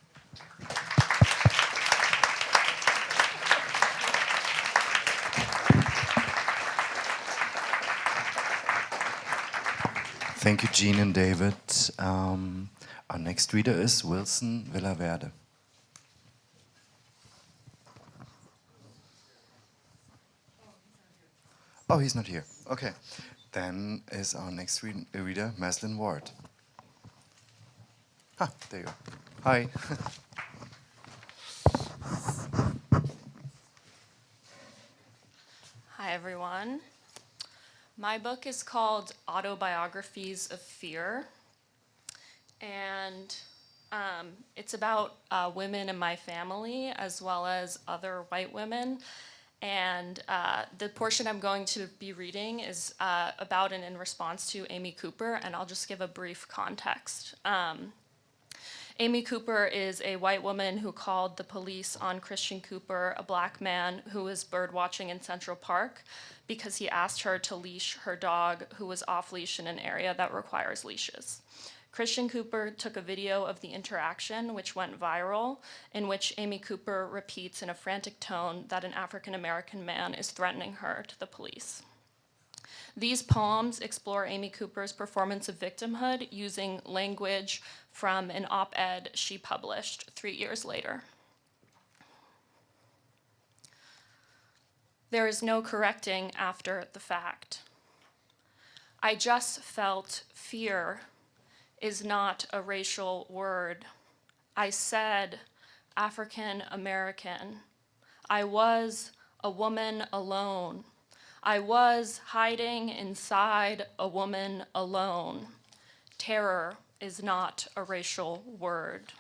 Thank you, Jean and David. Our next reader is Wilson Villaverde. Oh, he's not here. Okay. Then is our next reader, Maslin Ward. Ah, there you go. Hi. Hi, everyone. My book is called Autobiographies of Fear, and it's about women in my family as well as other white women. And the portion I'm going to be reading is about and in response to Amy Cooper, and I'll just give a brief context. Amy Cooper is a white woman who called the police on Christian Cooper, a black man who was bird watching in Central Park, because he asked her to leash her dog, who was off leash in an area that requires leashes. Christian Cooper took a video of the interaction, which went viral, in which Amy Cooper repeats in a frantic tone that an African-American man is threatening her to the police. These poems explore Amy Cooper's performance of victimhood using language from an op-ed she published 3 years later. There is no correcting after the fact. I just felt fear is not a racial word. I said African American. I was a woman alone. I was hiding inside a woman alone. Terror is not a racial word.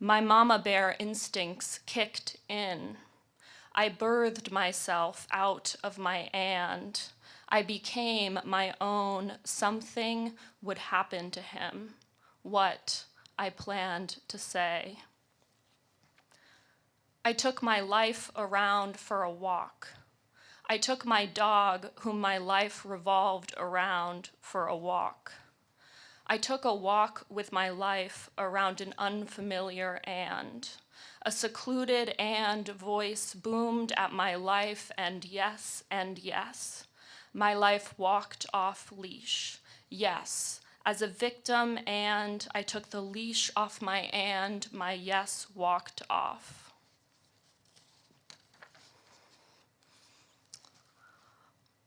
My mama bear instincts kicked in. I birthed myself out of my and. I became my own. Something would happen to him. What I planned to say. I took my life around for a walk. I took my dog, whom my life revolved around, for a walk. I took a walk with my life around an unfamiliar and. A secluded and voice boomed at my life, and yes, my life walked off leash. Yes, as a victim, and I took the leash off my and, my yes walked off.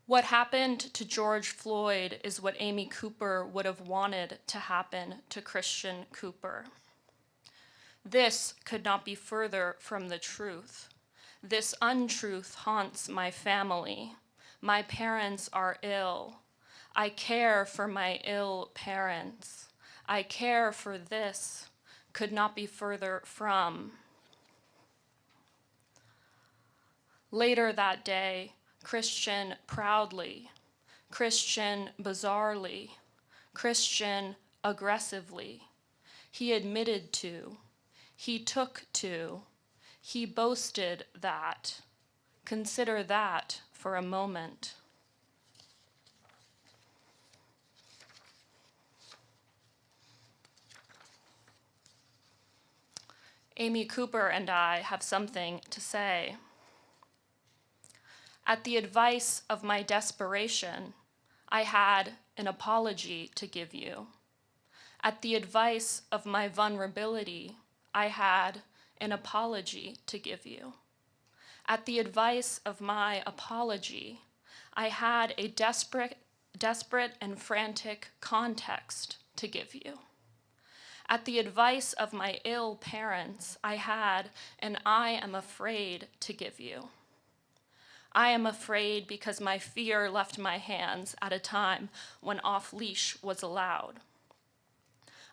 What happened to George Floyd is what Amy Cooper would have wanted to happen to Christian Cooper. This could not be further from the truth. This untruth haunts my family. My parents are ill. I care for my ill parents. I care for this, could not be further from. Later that day, Christian proudly, Christian bizarrely, Christian aggressively, he admitted to, he took to, he boasted that. Consider that for a moment. Amy Cooper and I have something to say. At the advice of my desperation, I had an apology to give you. At the advice of my vulnerability, I had an apology to give you. At the advice of my apology, I had a desperate and frantic context to give you. At the advice of my ill parents, I had an I am afraid to give you. I am afraid because my fear left my hands at a time when off-leash was allowed.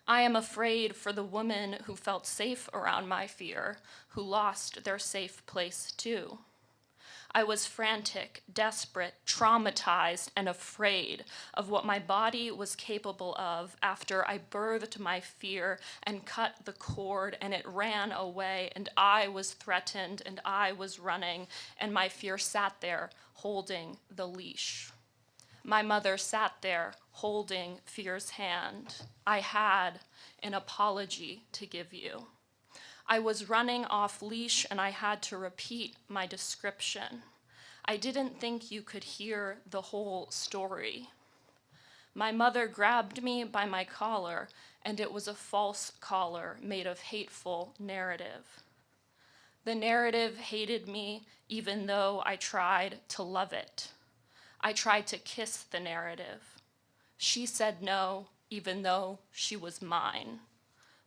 I am afraid for the women who felt safe around my fear, who lost their safe place too. I was frantic, desperate, traumatized, and afraid of what my body was capable of after I birthed my fear and cut the cord and it ran away and I was threatened and I was running and my fear sat there holding the leash. My mother sat there holding fear's hand. I had an apology to give you. I was running off leash and I had to repeat my description. I didn't think you could hear the whole story. My mother grabbed me by my collar and it was a false collar made of hateful narrative. The narrative hated me even though I tried to love it. I tried to kiss the narrative. She said no, even though she was mine.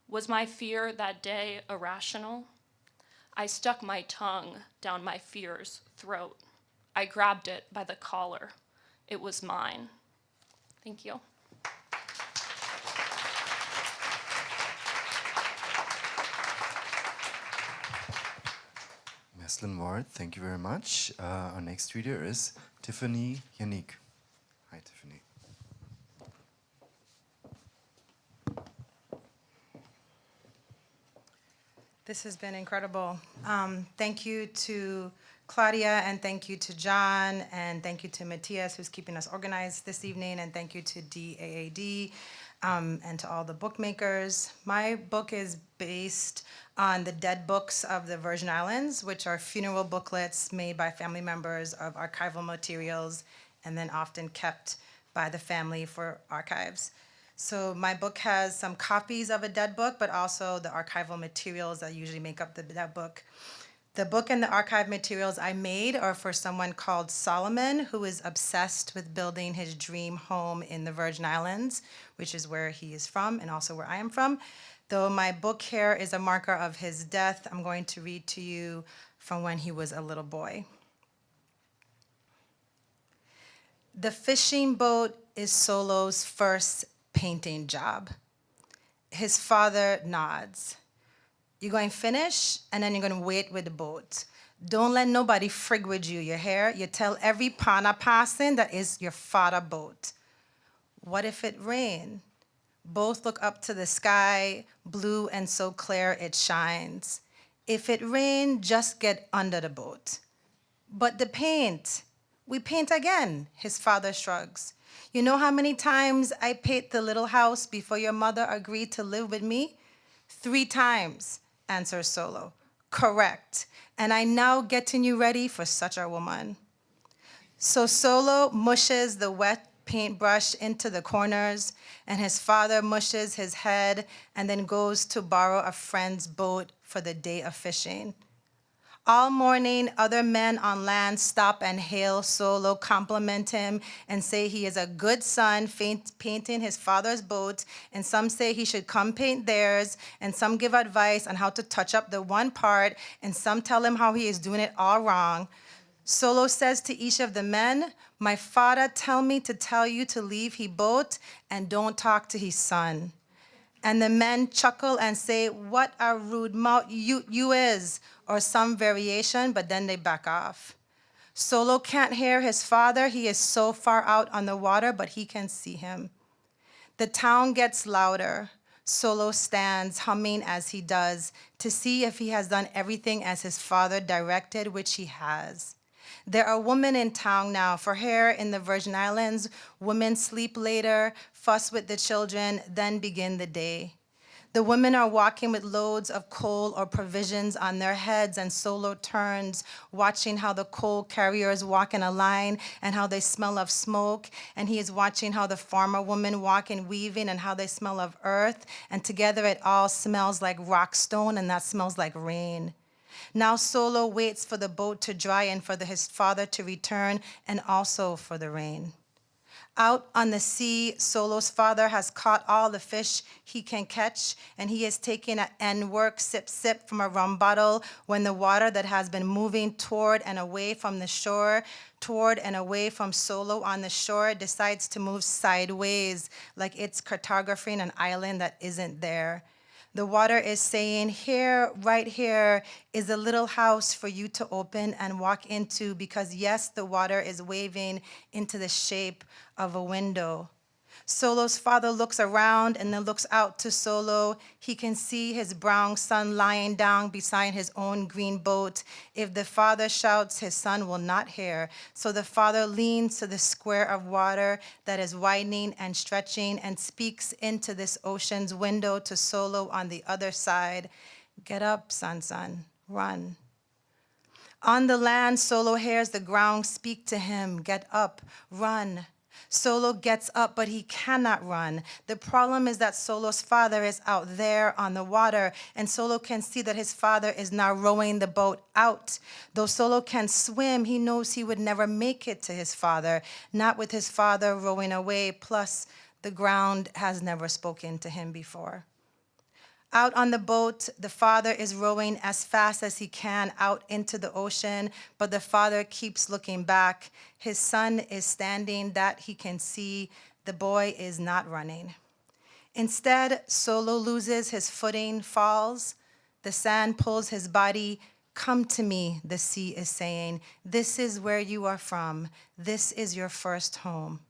Was my fear that day irrational? I stuck my tongue down my fear's throat. I grabbed it by the collar. It was mine. Thank you. Meslin Ward, thank you very much. Our next reader is Tiphanie Yanique. Hi, Tiphanie. This has been incredible. Thank you to Claudia, and thank you to John, and thank you to Mathias, who's keeping us organized this evening, and thank you to DAAD, and to all the bookmakers. My book is based on the dead books of the Virgin Islands, which are funeral booklets made by family members of archival materials, and then often kept by the family for archives. So my book has some copies of a dead book, but also the archival materials that usually make up the dead book. The book and the archive materials I made are for someone called Solomon, who is obsessed with building his dream home in the Virgin Islands, which is where he is from and also where I am from. Though my book here is a marker of his death, I'm going to read to you from when he was a little boy. The fishing boat is Solo's first painting job. His father nods. You're going to finish, and then you're going to wait with the boat. Don't let nobody frig with you, you hear? You tell every pana passing that is your father boat. What if it rain? Both look up to the sky, blue and so clear it shines. If it rain, just get under the boat. But the paint, we paint again, his father shrugs. You know how many times I paint the little house before your mother agreed to live with me? 3 times, answers Solo. Correct. And I now getting you ready for such a woman. So Solo mushes the wet paintbrush into the corners, and his father mushes his head and then goes to borrow a friend's boat for the day of fishing. All morning, other men on land stop and hail Solo, compliment him, and say he is a good son painting his father's boat, and some say he should come paint theirs, and some give advice on how to touch up the one part, and some tell him how he is doing it all wrong. Solo says to each of the men, my father tell me to tell you to leave he boat and don't talk to his son. And the men chuckle and say, what a rude mouth you is, or some variation, but then they back off. Solo can't hear his father. He is so far out on the water, but he can see him. The town gets louder. Solo stands, humming as he does, to see if he has done everything as his father directed, which he has. There are women in town now. For here in the Virgin Islands, women sleep later, fuss with the children, then begin the day. The women are walking with loads of coal or provisions on their heads, and Solo turns, watching how the coal carriers walk in a line and how they smell of smoke, and he is watching how the farmer women walk in weaving and how they smell of earth, and together it all smells like rock stone, and that smells like rain. Now Solo waits for the boat to dry and for his father to return, and also for the rain. Out on the sea, Solo's father has caught all the fish he can catch, and he is taking an N-work sip from a rum bottle when the water that has been moving toward and away from the shore, toward and away from Solo on the shore, decides to move sideways like it's cartographing an island that isn't there. The water is saying, here, right here, is a little house for you to open and walk into, because yes, the water is waving into the shape of a window. Solo's father looks around and then looks out to Solo. He can see his brown son lying down beside his own green boat. If the father shouts, his son will not hear. So the father leans to the square of water that is widening and stretching and speaks into this ocean's window to Solo on the other side. Get up, son, run. On the land, Solo hears the ground speak to him. Get up, run. Solo gets up, but he cannot run. The problem is that Solo's father is out there on the water, and Solo can see that his father is now rowing the boat out. Though Solo can swim, he knows he would never make it to his father, not with his father rowing away, plus the ground has never spoken to him before. Out on the boat, the father is rowing as fast as he can out into the ocean, but the father keeps looking back. His son is standing that he can see. The boy is not running. Instead, Solo loses his footing, falls. The sand pulls his body. Come to me, the sea is saying. This is where you are from. This is your first home.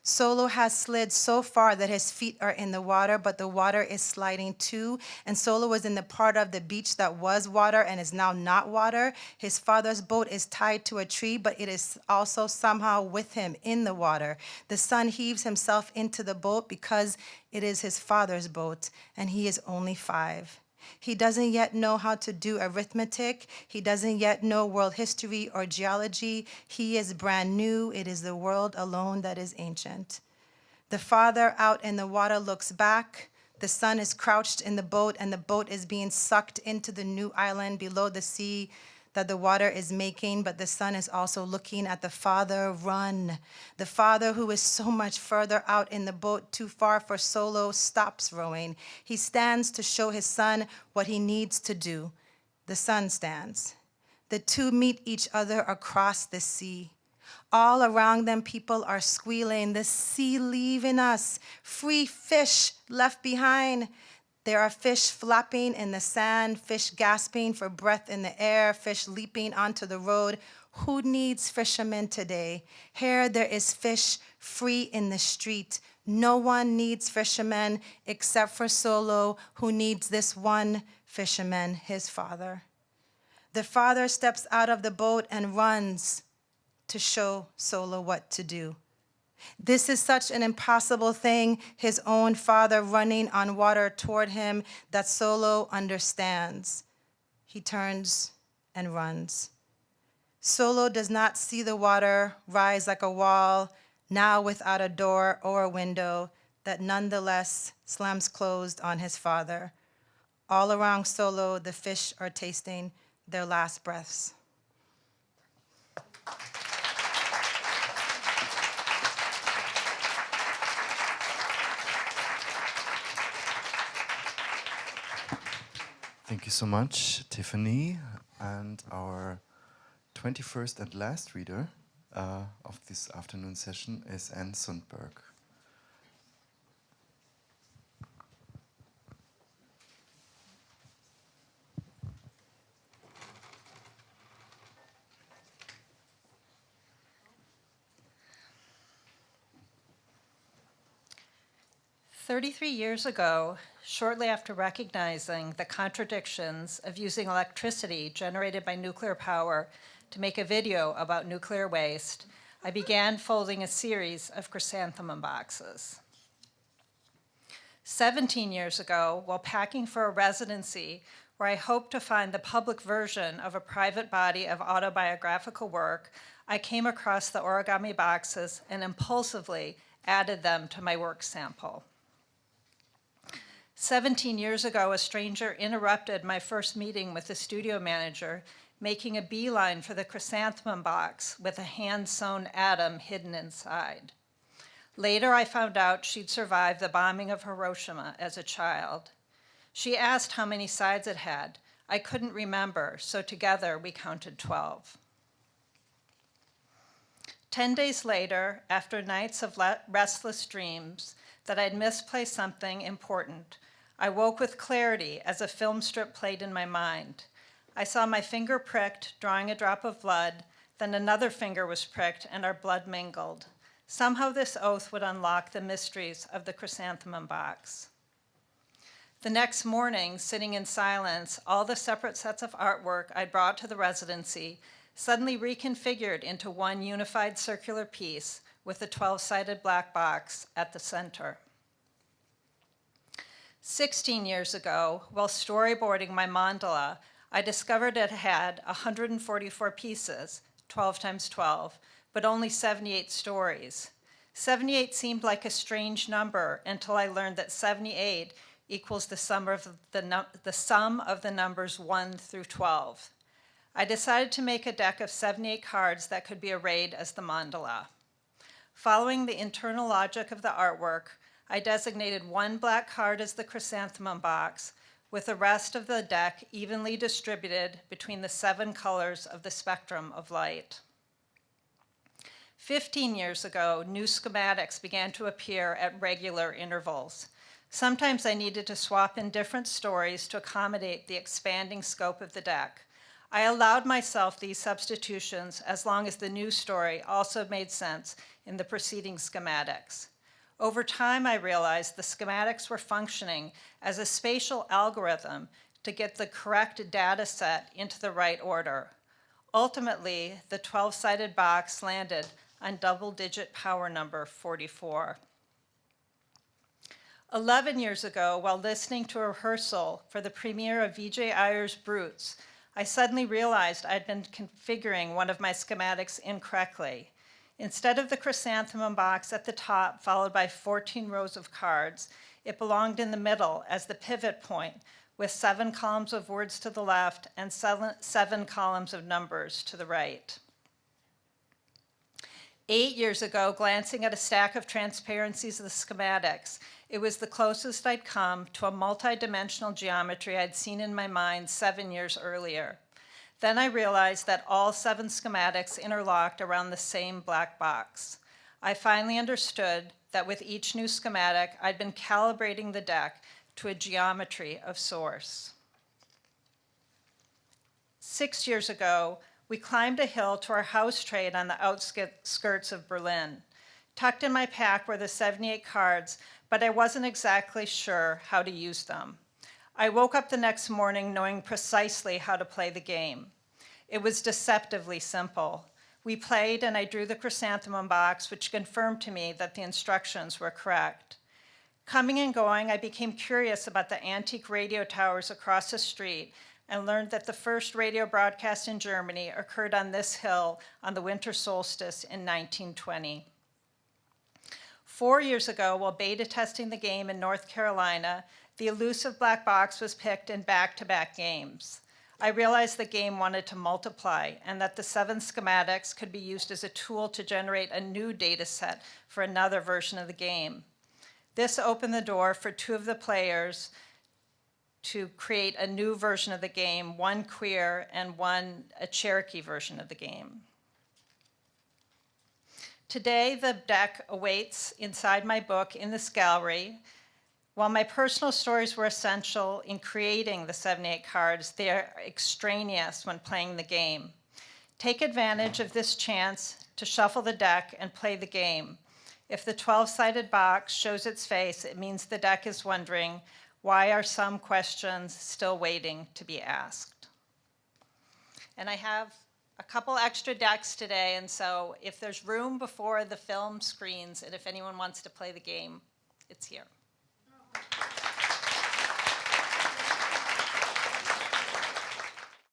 Solo has slid so far that his feet are in the water, but the water is sliding too, and Solo is in the part of the beach that was water and is now not water. His father's boat is tied to a tree, but it is also somehow with him in the water. The son heaves himself into the boat because it is his father's boat, and he is only 5. He doesn't yet know how to do arithmetic. He doesn't yet know world history or geology. He is brand new. It is the world alone that is ancient. The father out in the water looks back. The son is crouched in the boat, and the boat is being sucked into the new island below the sea that the water is making, but the son is also looking at the father run. The father, who is so much further out in the boat, too far for Solo, stops rowing. He stands to show his son what he needs to do. The son stands. The two meet each other across the sea. All around them, people are squealing, the sea leaving us, free fish left behind. There are fish flapping in the sand, fish gasping for breath in the air, fish leaping onto the road. Who needs fishermen today? Here there is fish free in the street. No one needs fishermen except for Solo, who needs this one fisherman, his father. The father steps out of the boat and runs to show Solo what to do. This is such an impossible thing, his own father running on water toward him, that Solo understands. He turns and runs. Solo does not see the water rise like a wall, now without a door or a window, that nonetheless slams closed on his father. All around Solo, the fish are tasting their last breaths. Thank you so much, Tiphanie. And our 21st and last reader of this afternoon session is Anne Sundberg. Years ago, shortly after recognizing the contradictions of using electricity generated by nuclear power to make a video about nuclear waste, I began folding a series of chrysanthemum boxes. 17 years ago, while packing for a residency where I hoped to find the public version of a private body of autobiographical work, I came across the origami boxes and impulsively added them to my work sample. 17 years ago, a stranger interrupted my first meeting with the studio manager, making a beeline for the chrysanthemum box with a hand-sewn atom hidden inside. Later, I found out she'd survived the bombing of Hiroshima as a child. She asked how many sides it had. I couldn't remember, so together we counted 12. 10 days later, after nights of restless dreams that I'd misplaced something important, I woke with clarity as a film strip played in my mind. I saw my finger pricked, drawing a drop of blood, then another finger was pricked and our blood mingled. Somehow this oath would unlock the mysteries of the chrysanthemum box. The next morning, sitting in silence, all the separate sets of artwork I brought to the residency suddenly reconfigured into one unified circular piece with a 12-sided black box at the center. 16 years ago, while storyboarding my mandala, I discovered it had 144 pieces, 12 times 12, but only 78 stories. 78 seemed like a strange number until I learned that 78 equals the sum of the numbers 1 through 12. I decided to make a deck of 78 cards that could be arrayed as the mandala. Following the internal logic of the artwork, I designated one black card as the chrysanthemum box, with the rest of the deck evenly distributed between the 7 colors of the spectrum of light. 15 years ago, new schematics began to appear at regular intervals. Sometimes I needed to swap in different stories to accommodate the expanding scope of the deck. I allowed myself these substitutions as long as the new story also made sense in the preceding schematics. Over time, I realized the schematics were functioning as a spatial algorithm to get the correct data set into the right order. Ultimately, the 12-sided box landed on double-digit power number 44. 11 years ago, while listening to a rehearsal for the premiere of Vijay Iyer's Brutes, I suddenly realized I'd been configuring one of my schematics incorrectly. Instead of the chrysanthemum box at the top, followed by 14 rows of cards, it belonged in the middle as the pivot point, with 7 columns of words to the left and 7 columns of numbers to the right. 8 years ago, glancing at a stack of transparencies of the schematics, it was the closest I'd come to a multi-dimensional geometry I'd seen in my mind 7 years earlier. Then I realized that all 7 schematics interlocked around the same black box. I finally understood that with each new schematic, I'd been calibrating the deck to a geometry of source. 6 years ago, we climbed a hill to our house trade on the outskirts of Berlin. Tucked in my pack were the 78 cards, but I wasn't exactly sure how to use them. I woke up the next morning knowing precisely how to play the game. It was deceptively simple. We played and I drew the chrysanthemum box, which confirmed to me that the instructions were correct. Coming and going, I became curious about the antique radio towers across the street and learned that the first radio broadcast in Germany occurred on this hill on the winter solstice in 1920. 4 years ago, while beta testing the game in North Carolina, the elusive black box was picked in back-to-back games. I realized the game wanted to multiply and that the 7 schematics could be used as a tool to generate a new data set for another version of the game. This opened the door for 2 of the players to create a new version of the game, one queer and one a Cherokee version of the game. Today, the deck awaits inside my book in this gallery. While my personal stories were essential in creating the 78 cards, they are extraneous when playing the game. Take advantage of this chance to shuffle the deck and play the game. If the 12-sided box shows its face, it means the deck is wondering, why are some questions still waiting to be asked? And I have a couple extra decks today, and so if there's room before the film screens, and if anyone wants to play the game, it's here.